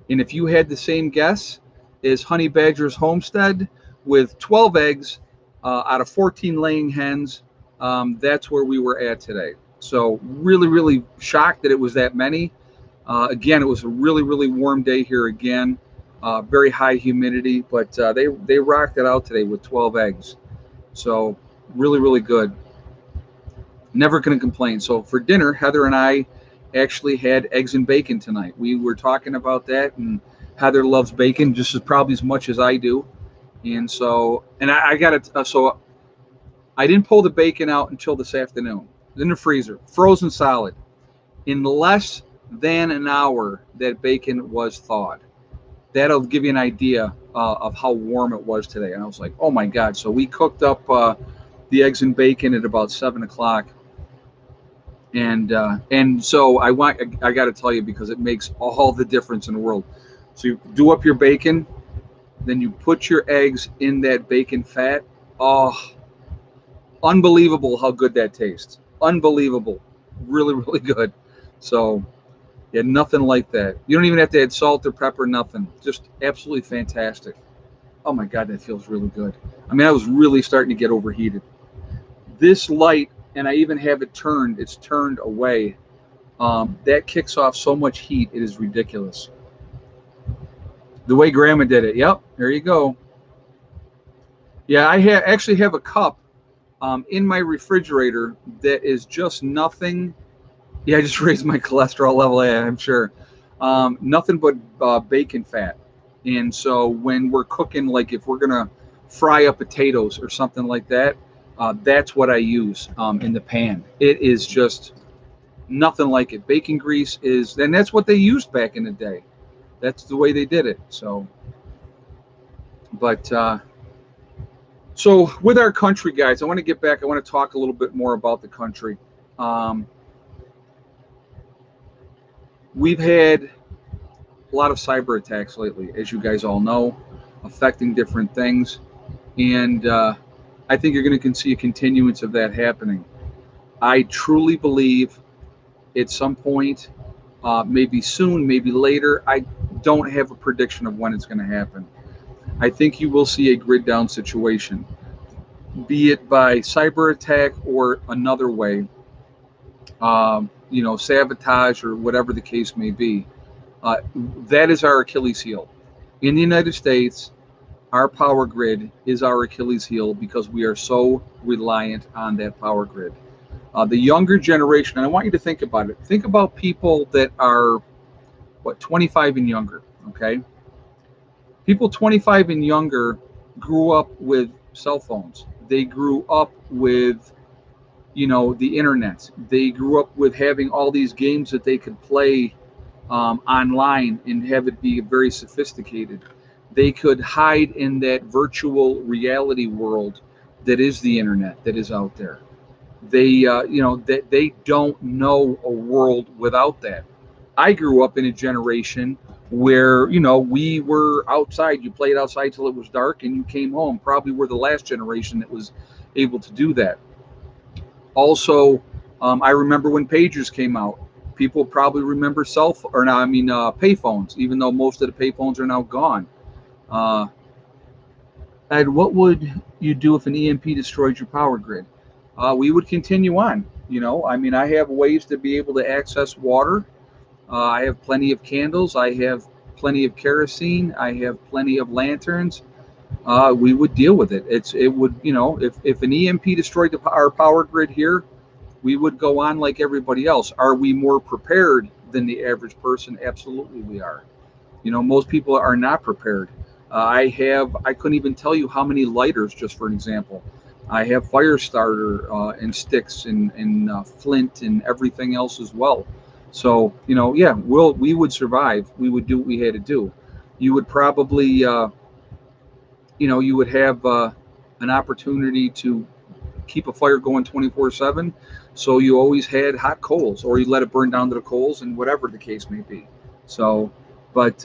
And if you had the same guess as Honey Badger's Homestead with 12 eggs out of 14 laying hens, that's where we were at today. So really, really shocked that it was that many. Again, it was a really, really warm day here again. Very high humidity, but they rocked it out today with 12 eggs. So really, really good. Never going to complain. So for dinner, Heather and I actually had eggs and bacon tonight. We were talking about that, and Heather loves bacon just as probably as much as I do. And so, and I got it. So I didn't pull the bacon out until this afternoon. In the freezer, frozen solid. In less than an hour, that bacon was thawed. That'll give you an idea of how warm it was today. And I was like, oh my God. So we cooked up the eggs and bacon at about 7 o'clock. And so I got to tell you, because it makes all the difference in the world. So you do up your bacon, then you put your eggs in that bacon fat. Oh, unbelievable how good that tastes. Unbelievable. Really, really good. So yeah, nothing like that. You don't even have to add salt or pepper, nothing. Just absolutely fantastic. Oh my God, that feels really good. I mean, I was really starting to get overheated. This light, and I even have it turned, it's turned away. That kicks off so much heat, it is ridiculous. The way Grandma did it. Yep, there you go. Yeah, I actually have a cup in my refrigerator that is just nothing. Yeah, I just raised my cholesterol level, yeah, I'm sure. Nothing but bacon fat. And so when we're cooking, like if we're going to fry up potatoes or something like that, that's what I use in the pan. It is just nothing like it. Bacon grease is, and that's what they used back in the day. That's the way they did it. So, but so with our country, guys, I want to get back. I want to talk a little bit more about the country. We've had a lot of cyber attacks lately, as you guys all know, affecting different things. And I think you're going to see a continuance of that happening. I truly believe at some point, maybe soon, maybe later, I don't have a prediction of when it's going to happen. I think you will see a grid down situation, be it by cyber attack or another way, sabotage or whatever the case may be. Uh, that is our Achilles heel. In the United States, our power grid is our Achilles heel because we are so reliant on that power grid. The younger generation, and I want you to think about it. Think about people that are, 25 and younger, okay? People 25 and younger grew up with cell phones. They grew up with, the internet. They grew up with having all these games that they could play online and have it be very sophisticated. They could hide in that virtual reality world that is the internet, that is out there. They don't know a world without that. I grew up in a generation where we were outside. You played outside till it was dark, and you came home. Probably we're the last generation that was able to do that. Also, I remember when pagers came out. People probably remember payphones, even though most of the payphones are now gone. Uh, Ed, what would you do if an EMP destroyed your power grid? We would continue on. I have ways to be able to access water. I have plenty of candles. I have plenty of kerosene. I have plenty of lanterns. We would deal with it. It would, if an EMP destroyed our power grid here, we would go on like everybody else. Are we more prepared than the average person? Absolutely, we are. Most people are not prepared. I couldn't even tell you how many lighters, just for an example. I have fire starter and sticks and flint and everything else as well. So yeah, we would survive. We would do what we had to do. You would probably, you would have an opportunity to keep a fire going 24/7. So you always had hot coals, or you let it burn down to the coals, and whatever the case may be. So, but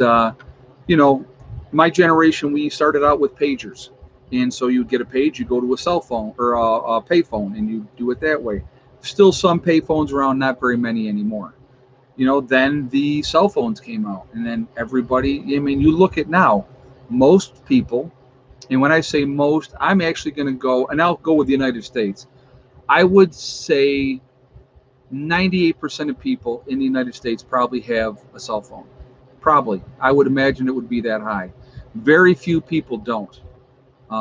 you know, my generation, we started out with pagers, and so you'd get a page, you go to a cell phone or a pay phone, and you do it that way. Still some pay phones around, not very many anymore. Then the cell phones came out, and then everybody. I mean, you look at now, most people, and when I say most, I'm actually going to go, and I'll go with the United States. I would say 98% of people in the United States probably have a cell phone. Probably. I would imagine it would be that high. Very few people don't.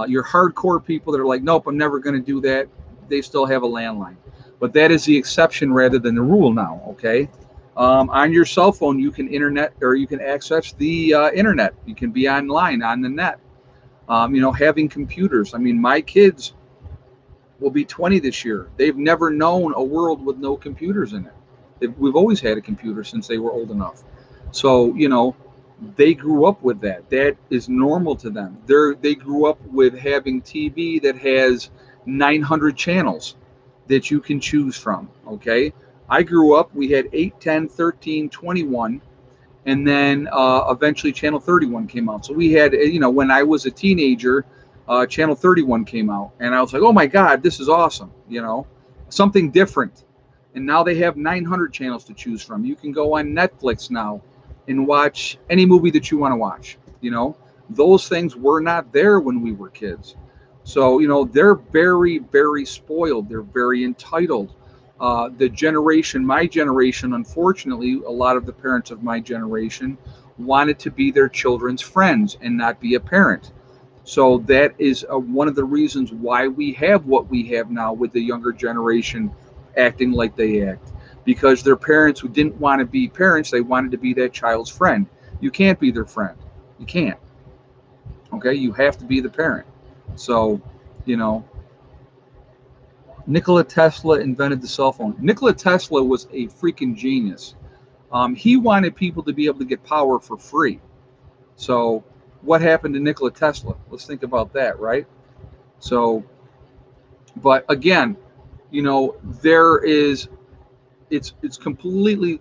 Your hardcore people that are like, nope, I'm never going to do that, they still have a landline. But that is the exception rather than the rule now, okay? On your cell phone, you can internet or you can access the internet. You can be online on the net. Having computers. I mean, my kids will be 20 this year. They've never known a world with no computers in it. We've always had a computer since they were old enough. So, they grew up with that. That is normal to them. They grew up with having TV that has 900 channels that you can choose from. Okay. I grew up, we had 8, 10, 13, 21, and then eventually Channel 31 came out. So we had, when I was a teenager, Channel 31 came out, and I was like, oh my God, this is awesome. Something different. And now they have 900 channels to choose from. You can go on Netflix now and watch any movie that you want to watch. Those things were not there when we were kids. So, they're very, very spoiled. They're very entitled. My generation, unfortunately, a lot of the parents of my generation wanted to be their children's friends and not be a parent. So that is one of the reasons why we have what we have now with the younger generation acting like they act. Because their parents who didn't want to be parents, they wanted to be that child's friend. You can't be their friend. You can't. Okay? You have to be the parent. So, Nikola Tesla invented the cell phone. Nikola Tesla was a freaking genius. He wanted people to be able to get power for free. So what happened to Nikola Tesla? Let's think about that, right? So, but again, it's completely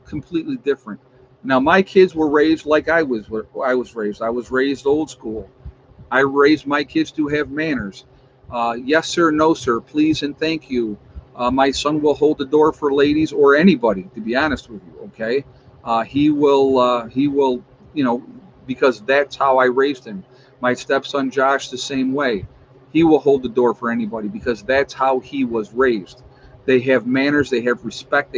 different. Now, my kids were raised like I was raised. I was raised old school. I raised my kids to have manners. Yes, sir, no, sir, please and thank you. My son will hold the door for ladies or anybody, to be honest with you, okay? He will, you know, because that's how I raised him. My stepson Josh, the same way. He will hold the door for anybody because that's how he was raised. They have manners, they have respect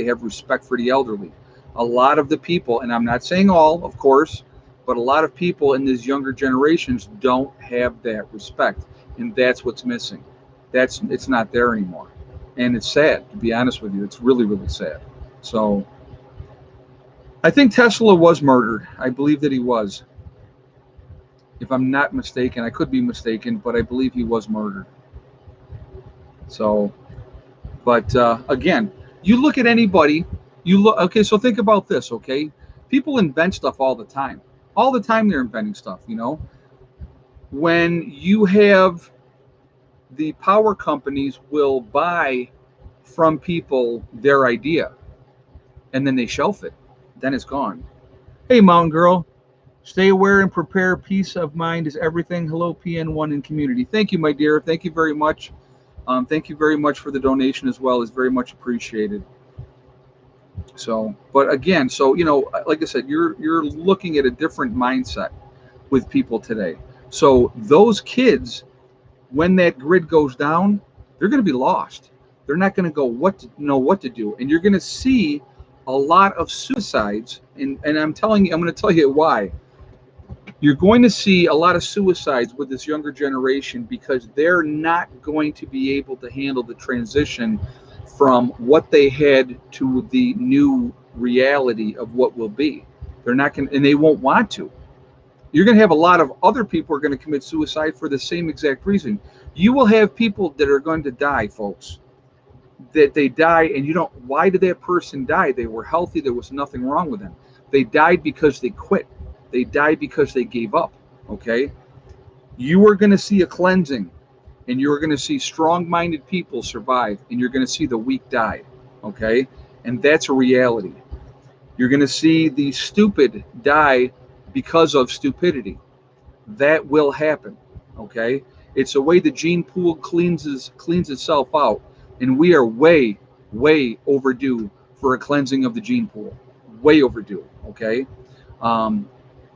for the elderly. A lot of the people, and I'm not saying all, of course, but a lot of people in these younger generations don't have that respect, and that's what's missing. It's not there anymore, and it's sad, to be honest with you. It's really, really sad. So I think Tesla was murdered. I believe that he was, if I'm not mistaken. I could be mistaken, but I believe he was murdered. So, but again, you look at anybody. You look. Okay, so think about this. Okay, people invent stuff all the time. All the time they're inventing stuff. You know, when you have the power companies will buy from people their idea and then they shelf it, then it's gone. Hey, Mountain Girl, stay aware and prepare. Peace of mind is everything. Hello, PN1 and community. Thank you, my dear. Thank you very much. Thank you very much for the donation as well. It's very much appreciated. So, but again, so you know, like I said, you're looking at a different mindset with people today. So those kids, when that grid goes down, they're going to be lost. They're not going to know what to do, and you're going to see a lot of suicides. And I'm telling you, I'm going to tell you why. You're going to see a lot of suicides with this younger generation because they're not going to be able to handle the transition from what they had to the new reality of what will be. They're not going, and they won't want to. You're going to have a lot of other people who are going to commit suicide for the same exact reason. You will have people that are going to die, folks, that they die, and you don't, why did that person die? They were healthy. There was nothing wrong with them. They died because they quit. They died because they gave up, okay? You are going to see a cleansing, and you're going to see strong-minded people survive, and you're going to see the weak die, okay? And that's a reality. You're going to see the stupid die because of stupidity. That will happen, okay? It's the way the gene pool cleans itself out, and we are way, way overdue for a cleansing of the gene pool. Way overdue, okay?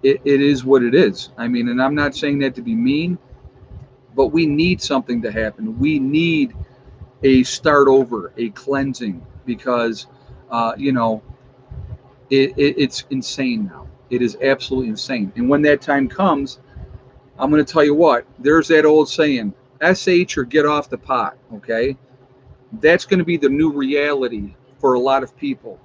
It is what it is. I mean, and I'm not saying that to be mean, but we need something to happen. We need a start over, a cleansing, because, you know, it's insane now. It is absolutely insane. And when that time comes, I'm going to tell you what, there's that old saying, SH or get off the pot, okay? That's going to be the new reality for a lot of people.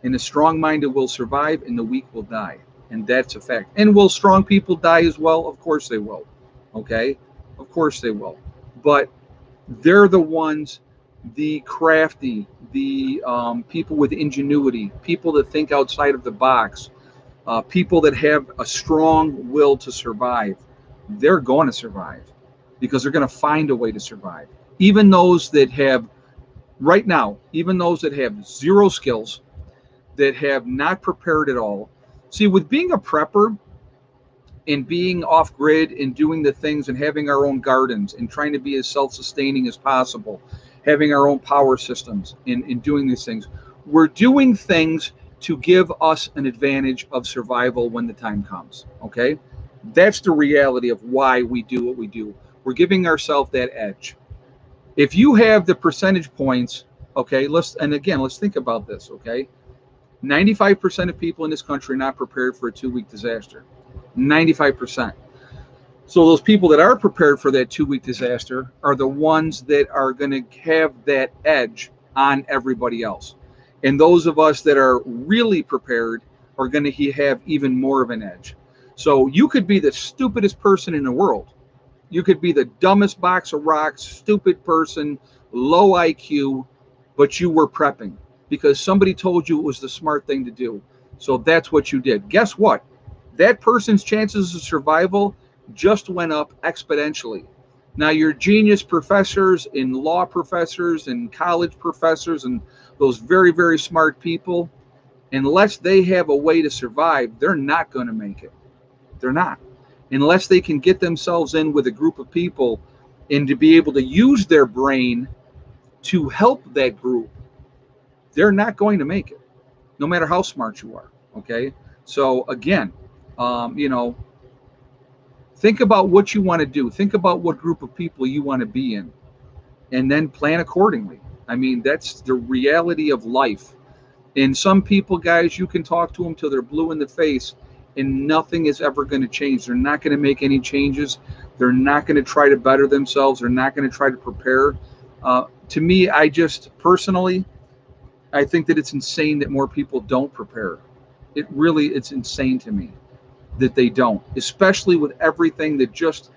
And the strong-minded will survive and the weak will die. And that's a fact. And will strong people die as well? Of course they will, okay? Of course they will. But they're the ones, the crafty, the people with ingenuity, people that think outside of the box, people that have a strong will to survive. They're going to survive because they're going to find a way to survive. Even those that have, right now, even those that have zero skills, that have not prepared at all. See, with being a prepper and being off grid and doing the things and having our own gardens and trying to be as self-sustaining as possible, having our own power systems in doing these things, we're doing things to give us an advantage of survival when the time comes, okay? That's the reality of why we do what we do. We're giving ourselves that edge. If you have the percentage points, okay, let's think about this, okay? 95% of people in this country are not prepared for a 2-week disaster. 95%. So those people that are prepared for that 2-week disaster are the ones that are going to have that edge on everybody else. And those of us that are really prepared are going to have even more of an edge. So you could be the stupidest person in the world. You could be the dumbest box of rocks, stupid person, low IQ, but you were prepping because somebody told you it was the smart thing to do. So that's what you did. Guess what? That person's chances of survival just went up exponentially. Now, your genius professors and law professors and college professors and those very, very smart people, unless they have a way to survive, they're not going to make it. They're not. unless they can get themselves in with a group of people and to be able to use their brain to help that group, they're not going to make it, no matter how smart you are. Okay. So again, you know, think about what you want to do. Think about what group of people you want to be in, and then plan accordingly. I mean, that's the reality of life. And some people, guys, you can talk to them till they're blue in the face, and nothing is ever going to change. They're not going to make any changes. They're not going to try to better themselves. They're not going to try to prepare. To me, I just personally, I think that it's insane that more people don't prepare. It's insane to me that they don't, especially with everything that just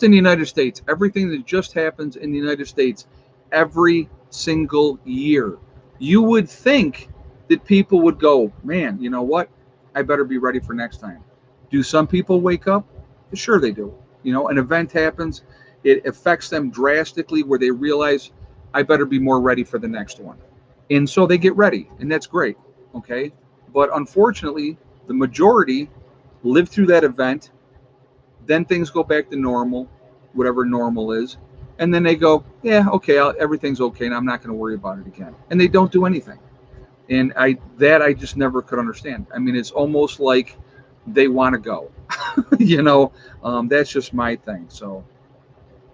in the United States, everything that just happens in the United States every single year. You would think that people would go, man, you know what? I better be ready for next time. Do some people wake up? Sure, they do. You know, an event happens, it affects them drastically where they realize, I better be more ready for the next one. And so they get ready, and that's great. Okay. But unfortunately, the majority live through that event, then things go back to normal, whatever normal is, and then they go, yeah, okay, everything's okay, and I'm not going to worry about it again, and they don't do anything. And I just never could understand. I mean, it's almost like they want to go. you know, that's just my thing. So,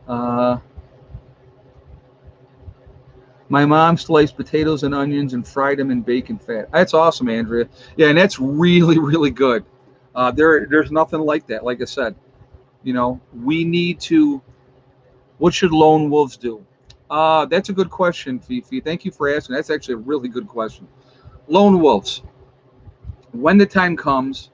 uh, my mom sliced potatoes and onions and fried them in bacon fat. That's awesome, Andrea. Yeah, and that's really, really good. There's nothing like that. Like I said, you know, we need to. What should lone wolves do? That's a good question, Fifi. Thank you for asking. That's actually a really good question. Lone wolves, when the time comes,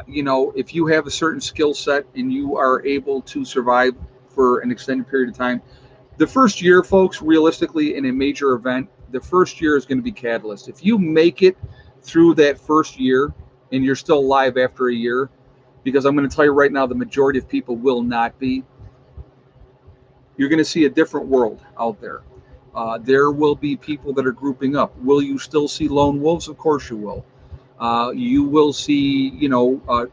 you know, if you have a certain skill set and you are able to survive for an extended period of time, the first year, folks, realistically, in a major event, the first year is going to be catalyst. If you make it through that first year and you're still alive after a year, because I'm going to tell you right now, the majority of people will not be, you're going to see a different world out there. There will be people that are grouping up. Will you still see lone wolves? Of course you will. You will see, you know,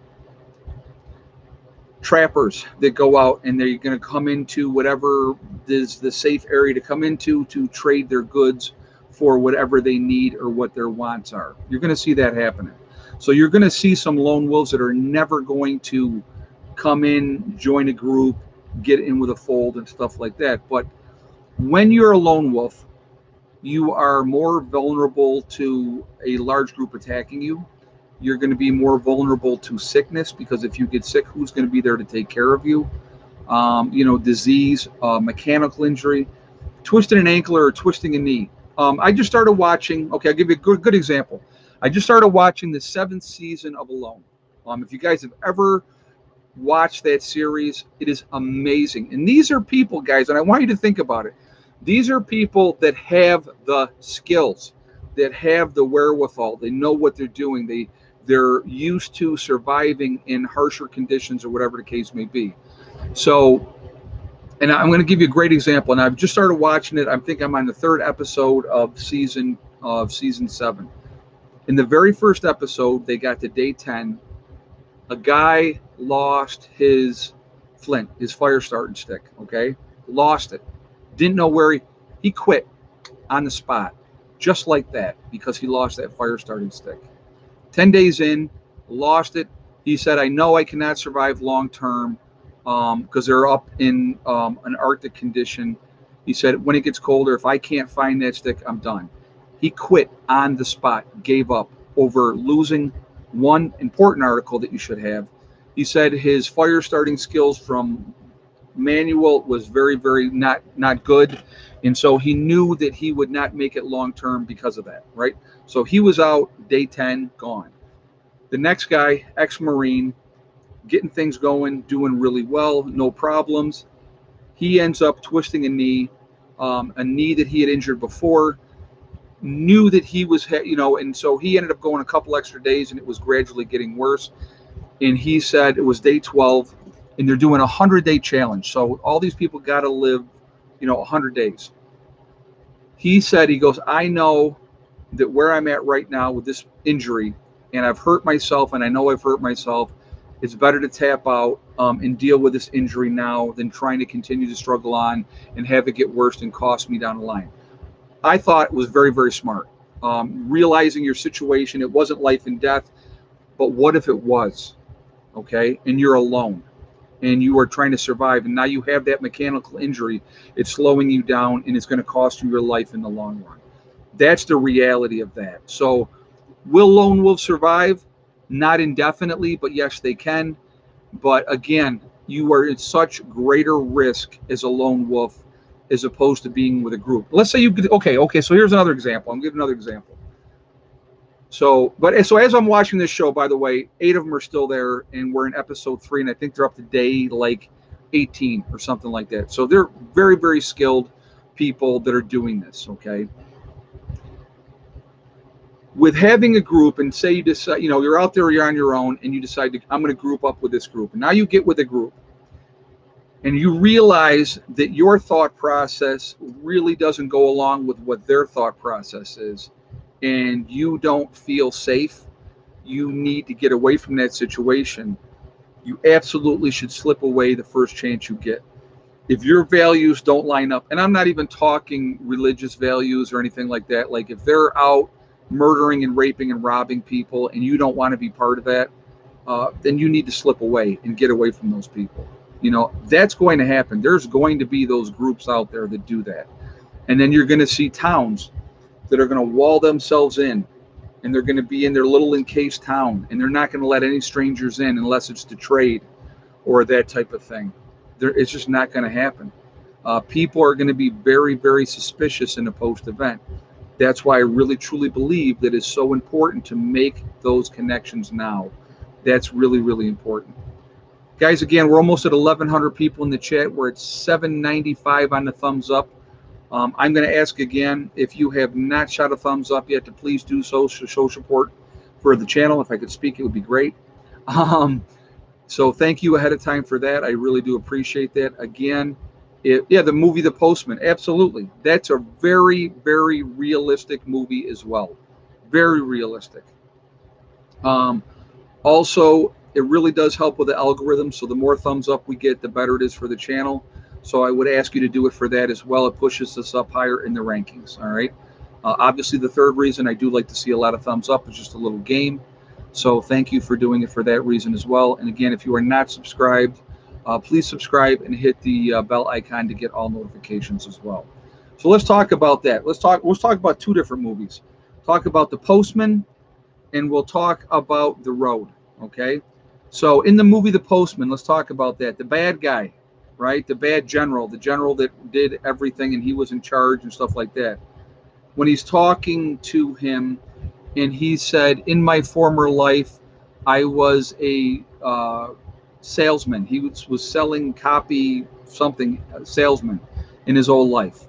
trappers that go out and they're going to come into whatever is the safe area to come into to trade their goods for whatever they need or what their wants are. You're going to see that happening. So you're going to see some lone wolves that are never going to come in, join a group, get in with a fold and stuff like that. But when you're a lone wolf, you are more vulnerable to a large group attacking you. You're going to be more vulnerable to sickness because if you get sick, who's going to be there to take care of you? You know, disease, mechanical injury, twisting an ankle or twisting a knee. I just started watching. Okay, I'll give you a good example. I just started watching the 7th season of Alone. If you guys have ever watched that series, it is amazing. And these are people, guys, and I want you to think about it. These are people that have the skills, that have the wherewithal. They know what they're doing. They're used to surviving in harsher conditions or whatever the case may be. So, and I'm going to give you a great example. And I've just started watching it. I think I'm on the 3rd episode of season 7. In the very first episode, they got to day 10. A guy lost his flint, his fire starting stick. Okay, lost it. Didn't know where he quit on the spot, just like that, because he lost that fire starting stick. 10 days in, lost it. He said, I know I cannot survive long term because they're up in an Arctic condition. He said, when it gets colder, if I can't find that stick, I'm done. He quit on the spot, gave up over losing one important article that you should have. He said his fire starting skills from manual was very, very not good. And so he knew that he would not make it long term because of that, right? So he was out day 10, gone. The next guy, ex-Marine, getting things going, doing really well, no problems. He ends up twisting a knee that he had injured before, knew that he was, you know, and so he ended up going a couple extra days and it was gradually getting worse. And he said it was day 12 and they're doing a 100-day challenge. So all these people got to live, you know, 100 days. He said, he goes, I know that where I'm at right now with this injury, and I've hurt myself, and I know I've hurt myself, It's better to tap out and deal with this injury now than trying to continue to struggle on and have it get worse and cost me down the line. I thought it was very, very smart. Realizing your situation, it wasn't life and death, but what if it was? Okay, and you're alone and you are trying to survive, and now you have that mechanical injury. It's slowing you down and it's going to cost you your life in the long run. That's the reality of that. So will lone wolves survive? Not indefinitely, but yes, they can. But again, you are at such greater risk as a lone wolf as opposed to being with a group. Let's say you okay. So here's another example. I'm giving another example. So as I'm watching this show, by the way, 8 of them are still there, and we're in episode 3, and I think they're up to day like 18 or something like that. So they're very, very skilled people that are doing this. Okay. With having a group, and say you decide, you're out there, you're on your own, and you decide I'm going to group up with this group. And now you get with a group, and you realize that your thought process really doesn't go along with what their thought process is, and you don't feel safe. You need to get away from that situation. You absolutely should slip away the first chance you get. If your values don't line up, and I'm not even talking religious values or anything like that, like if they're out murdering and raping and robbing people and you don't want to be part of that, then you need to slip away and get away from those people. That's going to happen. There's going to be those groups out there that do that. And then you're going to see towns that are going to wall themselves in, and they're going to be in their little encased town, and they're not going to let any strangers in unless it's to trade or that type of thing. It's just not going to happen. People are going to be very, very suspicious in a post-event. That's why I really, truly believe that it's so important to make those connections now. That's really, really important. Guys, again, we're almost at 1,100 people in the chat. We're at 795 on the thumbs up. I'm going to ask again, if you have not shot a thumbs up yet, to please do so to show support for the channel. If I could speak, it would be great. So thank you ahead of time for that. I really do appreciate that. Again, the movie The Postman, absolutely. That's a very, very realistic movie as well. Very realistic. Also, it really does help with the algorithm. So the more thumbs up we get, the better it is for the channel. So I would ask you to do it for that as well. It pushes us up higher in the rankings. All right. Obviously, the third reason I do like to see a lot of thumbs up is just a little game. So thank you for doing it for that reason as well. And again, if you are not subscribed, please subscribe and hit the bell icon to get all notifications as well. So let's talk about that. Let's talk about 2 different movies. Talk about The Postman, and we'll talk about The Road. Okay. So in the movie The Postman, let's talk about that. The bad guy, right? The bad general, the general that did everything and he was in charge and stuff like that. When he's talking to him, and he said, in my former life, I was a salesman. He was selling copy something, salesman in his old life.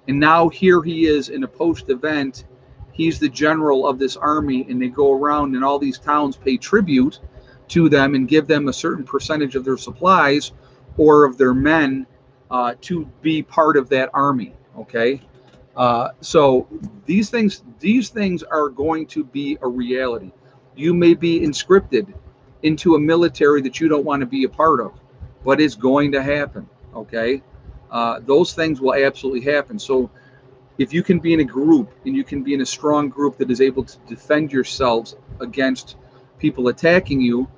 And now here he is in a post-event. He's the general of this army, and they go around and all these towns pay tribute to them and give them a certain percentage of their supplies or of their men to be part of that army. Okay. So these things are going to be a reality. You may be inscripted into a military that you don't want to be a part of, but it's going to happen. Okay. Those things will absolutely happen. So if you can be in a group and you can be in a strong group that is able to defend yourselves against people attacking you,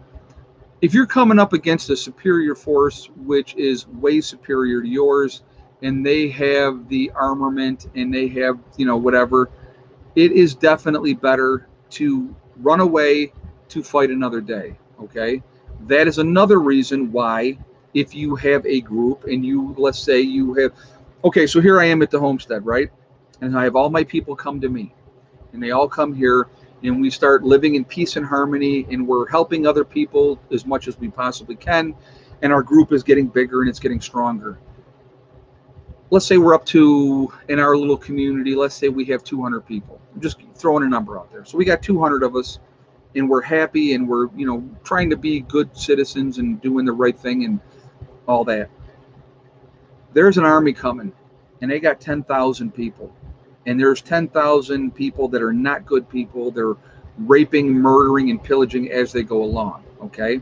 if you're coming up against a superior force, which is way superior to yours, and they have the armament and they have, whatever, it is definitely better to run away to fight another day. Okay. That is another reason why, if you have a group and let's say you have, okay, so here I am at the homestead, right? And I have all my people come to me, and they all come here, and we start living in peace and harmony, and we're helping other people as much as we possibly can. And our group is getting bigger and it's getting stronger. Let's say we're up to, in our little community, let's say we have 200 people. I'm just throwing a number out there. So we got 200 of us, and we're happy, and we're, trying to be good citizens and doing the right thing and all that. There's an army coming, and they got 10,000 people. And there's 10,000 people that are not good people. They're raping, murdering, and pillaging as they go along. Okay.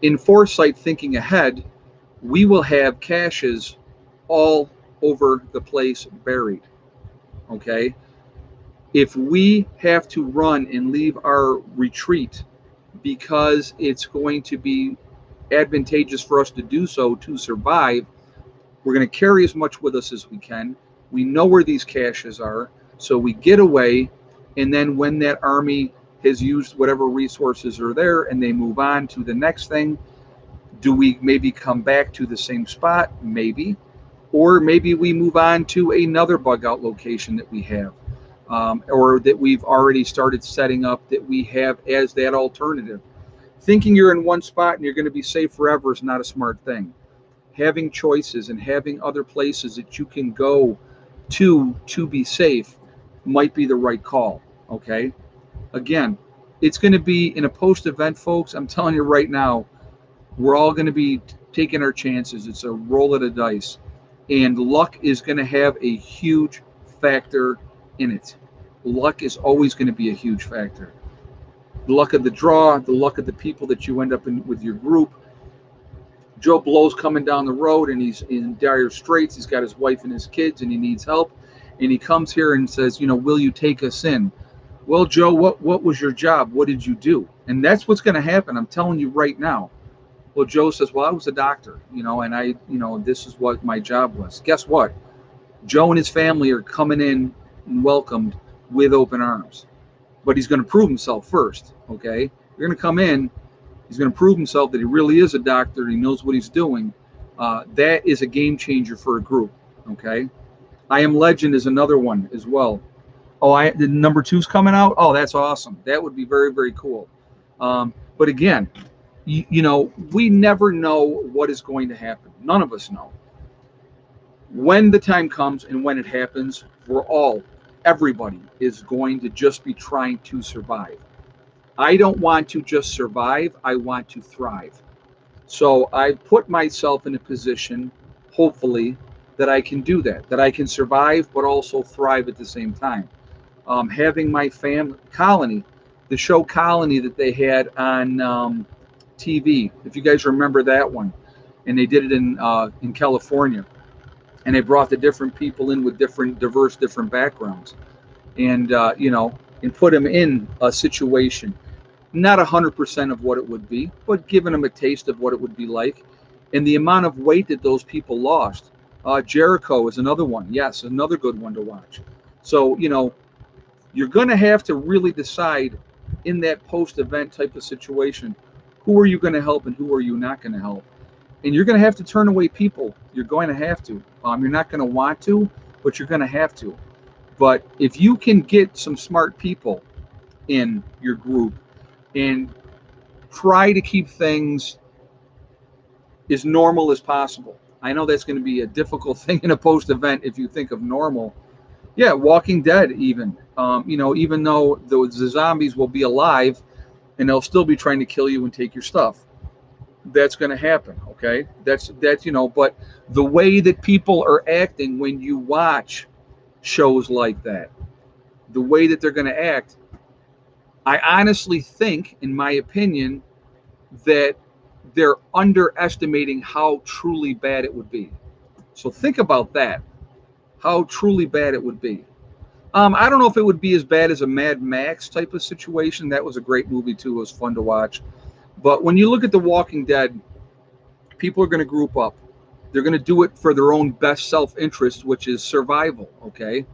in foresight, thinking ahead, we will have caches all over the place buried. Okay. If we have to run and leave our retreat because it's going to be advantageous for us to do so to survive, we're going to carry as much with us as we can. We know where these caches are, so we get away, and then when that army has used whatever resources are there and they move on to the next thing, do we maybe come back to the same spot? Maybe. Or maybe we move on to another bug out location that we have, or that we've already started setting up that we have as that alternative. Thinking you're in one spot and you're going to be safe forever is not a smart thing. Having choices and having other places that you can go to be safe might be the right call. Okay. Again, it's going to be in a post event, folks. I'm telling you right now, we're all going to be taking our chances. It's a roll of the dice, and luck is going to have a huge factor in it. Luck is always going to be a huge factor. The luck of the draw, the luck of the people that you end up in with your group. Joe Blow's coming down the road and he's in dire straits. He's got his wife and his kids and he needs help. And he comes here and says, will you take us in? Well, Joe, what was your job? What did you do? And that's what's going to happen. I'm telling you right now. Well, Joe says, well, I was a doctor, and I, this is what my job was. Guess what? Joe and his family are coming in and welcomed with open arms. But he's going to prove himself first, okay? You're going to come in. He's going to prove himself that he really is a doctor. He knows what he's doing. That is a game changer for a group, okay? I Am Legend is another one as well. Oh, the number 2's coming out? Oh, that's awesome. That would be very, very cool. But again, we never know what is going to happen. None of us know. When the time comes and when it happens, everybody is going to just be trying to survive. I don't want to just survive. I want to thrive. So I put myself in a position, hopefully, that I can do that I can survive, but also thrive at the same time. Having my family, Colony, the show Colony that they had on TV, if you guys remember that one, and they did it in California, and they brought the different people in with different backgrounds, and and put them in a situation, not 100% of what it would be, but giving them a taste of what it would be like, and the amount of weight that those people lost. Jericho is another one. Yes, another good one to watch. So you're going to have to really decide in that post-event type of situation, who are you going to help and who are you not going to help? And you're going to have to turn away people. You're going to have to. You're not going to want to, but you're going to have to. But if you can get some smart people in your group and try to keep things as normal as possible. I know that's going to be a difficult thing in a post-event if you think of normal. Yeah, Walking Dead even. Even though the zombies will be alive and they'll still be trying to kill you and take your stuff. That's going to happen, okay? That's but the way that people are acting when you watch shows like that, the way that they're going to act, I honestly think, in my opinion, that they're underestimating how truly bad it would be. So think about that, how truly bad it would be. I don't know if it would be as bad as a Mad Max type of situation. That was a great movie too. It was fun to watch. But when you look at The Walking Dead, people are going to group up. They're going to do it for their own best self-interest, which is survival, okay?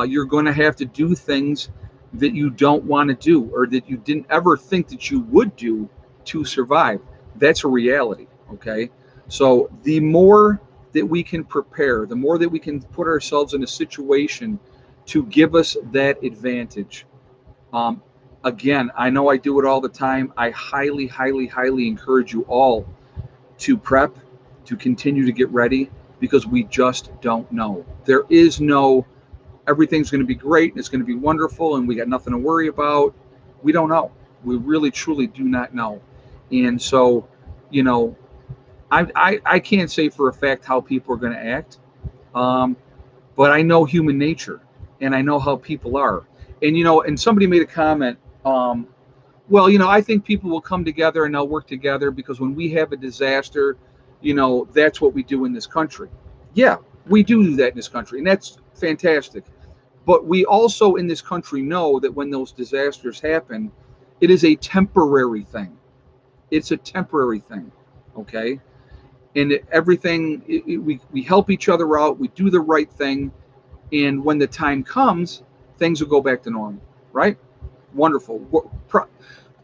You're going to have to do things that you don't want to do or that you didn't ever think that you would do to survive. That's a reality, okay? So the more that we can prepare, the more that we can put ourselves in a situation to give us that advantage. Again, I know I do it all the time. I highly, highly, highly encourage you all to prep, to continue to get ready, because we just don't know. There is no, everything's going to be great and it's going to be wonderful and we got nothing to worry about. We don't know. We really, truly do not know. And so, I can't say for a fact how people are going to act, but I know human nature and I know how people are. And, and somebody made a comment, Well, I think people will come together and they'll work together because when we have a disaster, that's what we do in this country. Yeah, we do that in this country, and that's fantastic. But we also in this country know that when those disasters happen, it is a temporary thing. It's a temporary thing, okay? And everything, we help each other out, we do the right thing, and when the time comes, things will go back to normal, right? Wonderful.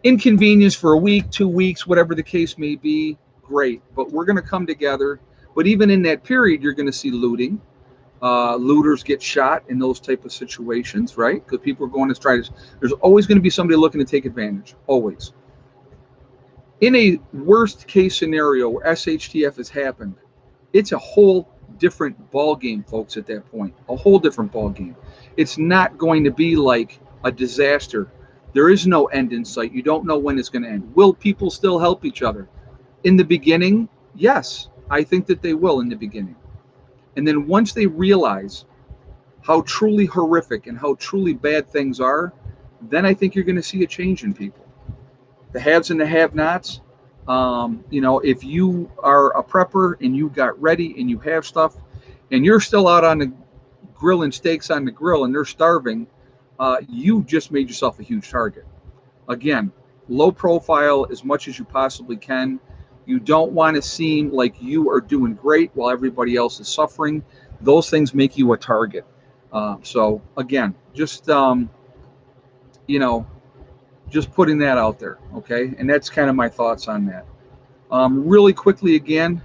Inconvenience for a week, 2 weeks, whatever the case may be, great. But we're going to come together. But even in that period, you're going to see looting. Looters get shot in those type of situations, right? Because people are going to try to. There's always going to be somebody looking to take advantage. Always. In a worst case scenario where SHTF has happened, it's a whole different ball game, folks. At that point, a whole different ball game. It's not going to be like a disaster. There is no end in sight. You don't know when it's going to end. Will people still help each other? In the beginning, yes, I think that they will in the beginning. And then once they realize how truly horrific and how truly bad things are, then I think you're going to see a change in people. The haves and the have-nots. If you are a prepper and you got ready and you have stuff, and you're still out on the grilling steaks on the grill and they're starving, you just made yourself a huge target. Again, low profile as much as you possibly can. You don't want to seem like you are doing great while everybody else is suffering. Those things make you a target. So again, just just putting that out there, okay? And that's kind of my thoughts on that. Really quickly again,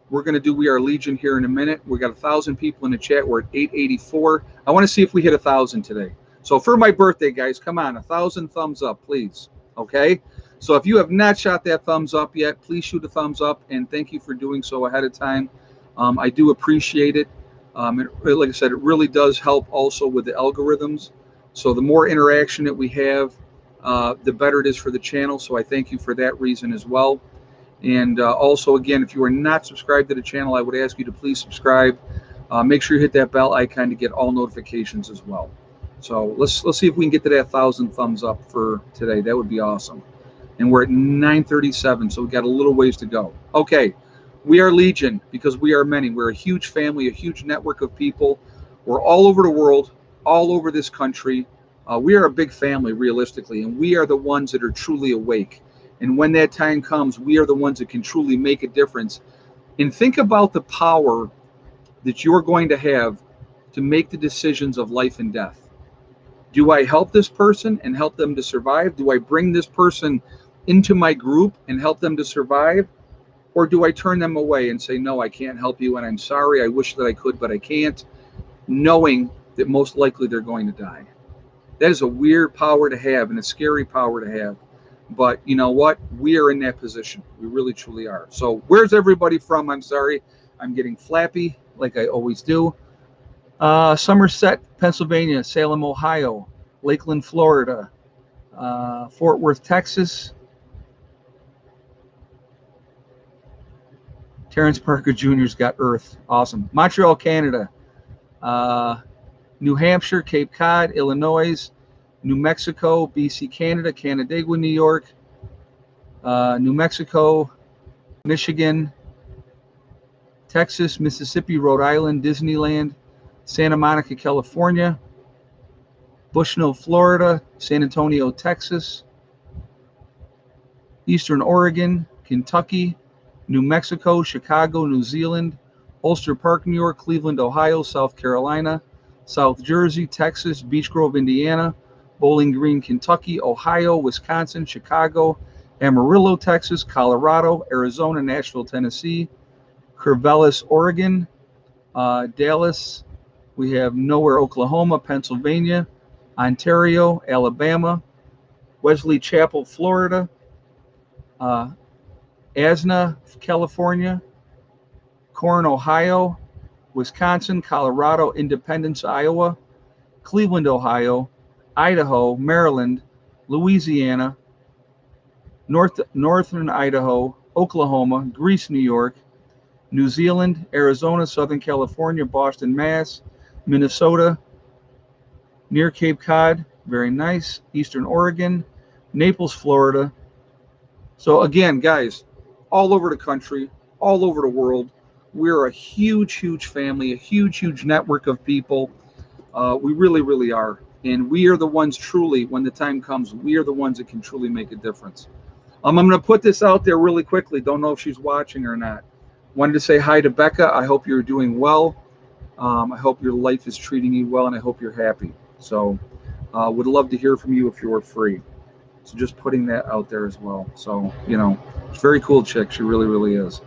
we're going to do We Are Legion here in a minute. We got 1,000 people in the chat. We're at 884. I want to see if we hit 1,000 today. So for my birthday, guys, come on, 1,000 thumbs up, please. Okay? So if you have not shot that thumbs up yet, please shoot a thumbs up, and thank you for doing so ahead of time. I do appreciate it. Like I said, it really does help also with the algorithms. So the more interaction that we have, the better it is for the channel. So I thank you for that reason as well. And also, again, if you are not subscribed to the channel, I would ask you to please subscribe. Make sure you hit that bell icon to get all notifications as well. So let's see if we can get to that 1,000 thumbs up for today. That would be awesome. And we're at 9:37, so we've got a little ways to go. Okay, we are Legion because we are many. We're a huge family, a huge network of people. We're all over the world, all over this country. We are a big family, realistically, and we are the ones that are truly awake. And when that time comes, we are the ones that can truly make a difference. And think about the power that you're going to have to make the decisions of life and death. Do I help this person and help them to survive? Do I bring this person into my group and help them to survive? Or do I turn them away and say, no, I can't help you, and I'm sorry, I wish that I could, but I can't, knowing that most likely they're going to die? That is a weird power to have and a scary power to have. But you know what? We are in that position. We really, truly are. So where's everybody from? I'm sorry. I'm getting flappy like I always do. Somerset, Pennsylvania, Salem, Ohio, Lakeland, Florida, Fort Worth, Texas, Terrence Parker Jr.'s got Earth. Awesome. Montreal, Canada, New Hampshire, Cape Cod, Illinois, New Mexico, BC, Canada, Canandaigua, New York, New Mexico, Michigan, Texas, Mississippi, Rhode Island, Disneyland, Santa Monica, California, Bushnell, Florida, San Antonio, Texas, Eastern Oregon, Kentucky, New Mexico, Chicago, New Zealand, Ulster Park, New York, Cleveland, Ohio, South Carolina, South Jersey, Texas, Beech Grove, Indiana, Bowling Green, Kentucky, Ohio, Wisconsin, Chicago, Amarillo, Texas, Colorado, Arizona, Nashville, Tennessee, Corvallis, Oregon, Dallas. We have Nowhere, Oklahoma, Pennsylvania, Ontario, Alabama, Wesley Chapel, Florida, Asna, California, Corn, Ohio, Wisconsin, Colorado, Independence, Iowa, Cleveland, Ohio, Idaho, Maryland, Louisiana, Northern Idaho, Oklahoma, Greece, New York, New Zealand, Arizona, Southern California, Boston, Mass, Minnesota, near Cape Cod, very nice, Eastern Oregon, Naples, Florida. So again, guys, all over the country, all over the world, we're a huge, huge family, a huge, huge network of people. We really, really are. And we are the ones truly, when the time comes, we are the ones that can truly make a difference. I'm going to put this out there really quickly. Don't know if she's watching or not. Wanted to say hi to Becca. I hope you're doing well. I hope your life is treating you well, and I hope you're happy. So would love to hear from you if you were free. So just putting that out there as well. So, it's a very cool chick. She really, really is.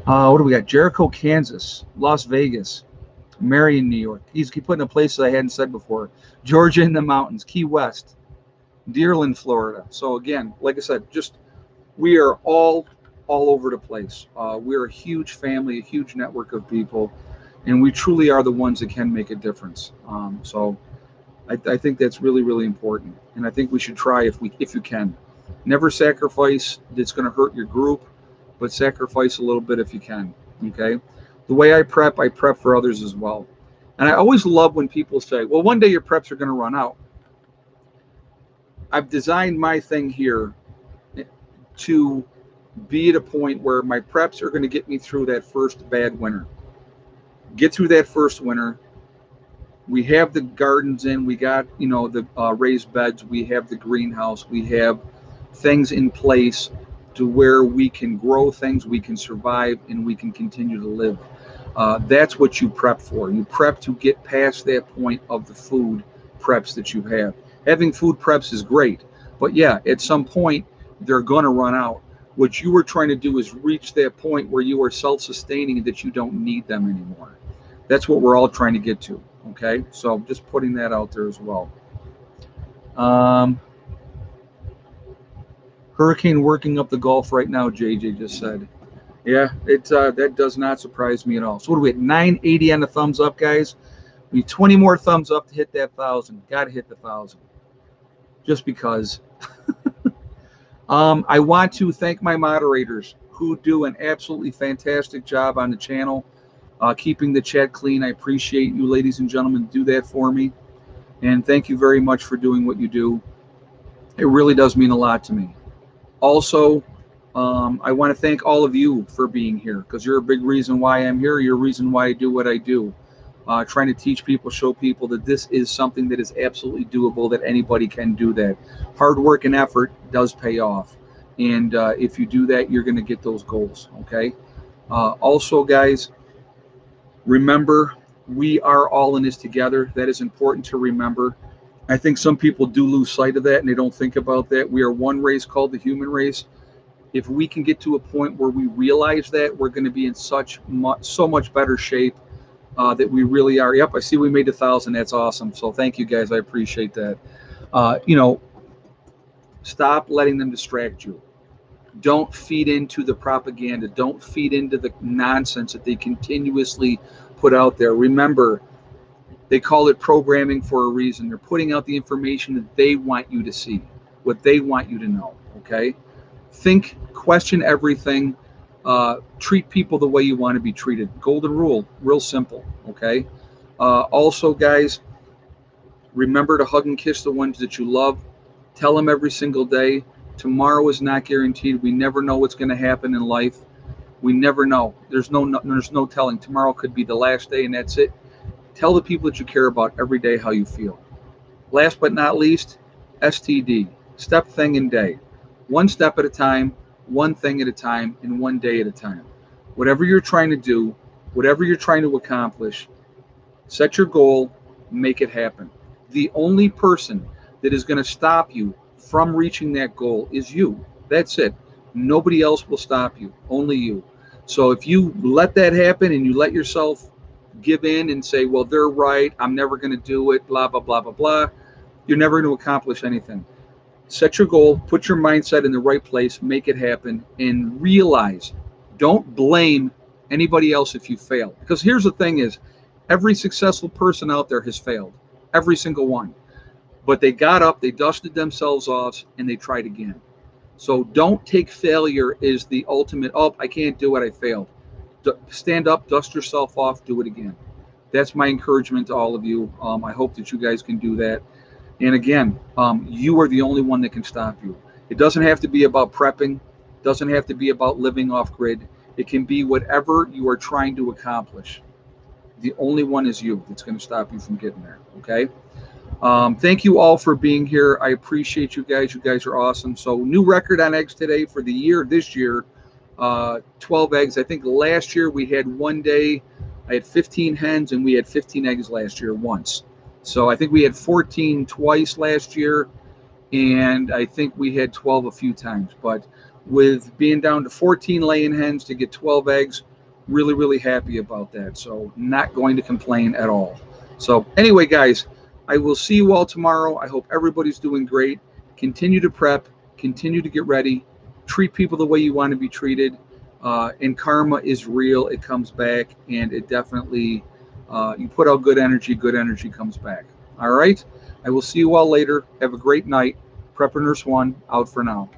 What do we got? Jericho, Kansas, Las Vegas, Marion, New York. He's putting a place that I hadn't said before. Georgia in the mountains, Key West, Dearland, Florida. So again, like I said, just we are all over the place. We're a huge family, a huge network of people, and we truly are the ones that can make a difference. So I think that's really, really important, and I think we should try if you can. Never sacrifice that's going to hurt your group, but sacrifice a little bit if you can. Okay. The way I prep for others as well. And I always love when people say, well, one day your preps are going to run out. I've designed my thing here to be at a point where my preps are going to get me through that first bad winter. Get through that first winter. We have the gardens in, we got, the raised beds, we have the greenhouse, we have things in place to where we can grow things, we can survive, and we can continue to live. That's what you prep for. You prep to get past that point of the food preps that you have. Having food preps is great, but yeah, at some point, they're going to run out. What you were trying to do is reach that point where you are self-sustaining and that you don't need them anymore. That's what we're all trying to get to. Okay, so just putting that out there as well. Hurricane working up the Gulf right now, JJ just said. Yeah, that does not surprise me at all. So what are we at? 980 on the thumbs up, guys. We need 20 more thumbs up to hit that 1,000. Got to hit the 1,000. Just because. I want to thank my moderators who do an absolutely fantastic job on the channel, keeping the chat clean. I appreciate you, ladies and gentlemen, do that for me. And thank you very much for doing what you do. It really does mean a lot to me. Also, I want to thank all of you for being here, because you're a big reason why I'm here. You're a reason why I do what I do. Trying to teach people, show people that this is something that is absolutely doable, that anybody can do that. Hard work and effort does pay off. And if you do that, you're going to get those goals, okay? Also, guys, remember, we are all in this together. That is important to remember. I think some people do lose sight of that, and they don't think about that. We are one race called the human race. If we can get to a point where we realize that, we're going to be in so much better shape that we really are. Yep, I see we made 1,000. That's awesome. So thank you, guys. I appreciate that. Stop letting them distract you. Don't feed into the propaganda. Don't feed into the nonsense that they continuously put out there. Remember, they call it programming for a reason. They're putting out the information that they want you to see, what they want you to know, okay? Think, question everything, treat people the way you want to be treated. Golden rule, real simple, okay? Also, guys, remember to hug and kiss the ones that you love. Tell them every single day. Tomorrow is not guaranteed. We never know what's going to happen in life. We never know. There's no telling. Tomorrow could be the last day, and that's it. Tell the people that you care about every day how you feel. Last but not least, STD, step, thing, and day. One step at a time, one thing at a time, and one day at a time. Whatever you're trying to do, whatever you're trying to accomplish, set your goal, make it happen. The only person that is going to stop you from reaching that goal is you. That's it. Nobody else will stop you, only you. So if you let that happen and you let yourself give in and say, well, they're right, I'm never going to do it, blah, blah, blah, blah, blah, you're never going to accomplish anything. Set your goal, put your mindset in the right place, make it happen, and realize, don't blame anybody else if you fail. Because here's the thing is, every successful person out there has failed, every single one. But they got up, they dusted themselves off, and they tried again. So don't take failure as the ultimate, oh, I can't do it, I failed. Stand up, dust yourself off, do it again. That's my encouragement to all of you. I hope that you guys can do that. And again, you are the only one that can stop you. It doesn't have to be about prepping, doesn't have to be about living off grid. It can be whatever you are trying to accomplish. The only one is you that's going to stop you from getting there. Okay. Thank you all for being here. I appreciate you guys. You guys are awesome. So, new record on eggs today for the year. This year, 12 eggs. I think last year we had one day, I had 15 hens and we had 15 eggs last year once. So, I think we had 14 twice last year, and I think we had 12 a few times. But with being down to 14 laying hens to get 12 eggs, really, really happy about that. So, not going to complain at all. So, anyway, guys, I will see you all tomorrow. I hope everybody's doing great. Continue to prep, continue to get ready, treat people the way you want to be treated. And karma is real. It comes back, and it definitely, you put out good energy comes back. All right. I will see you all later. Have a great night. Prepper Nurse 1 out for now.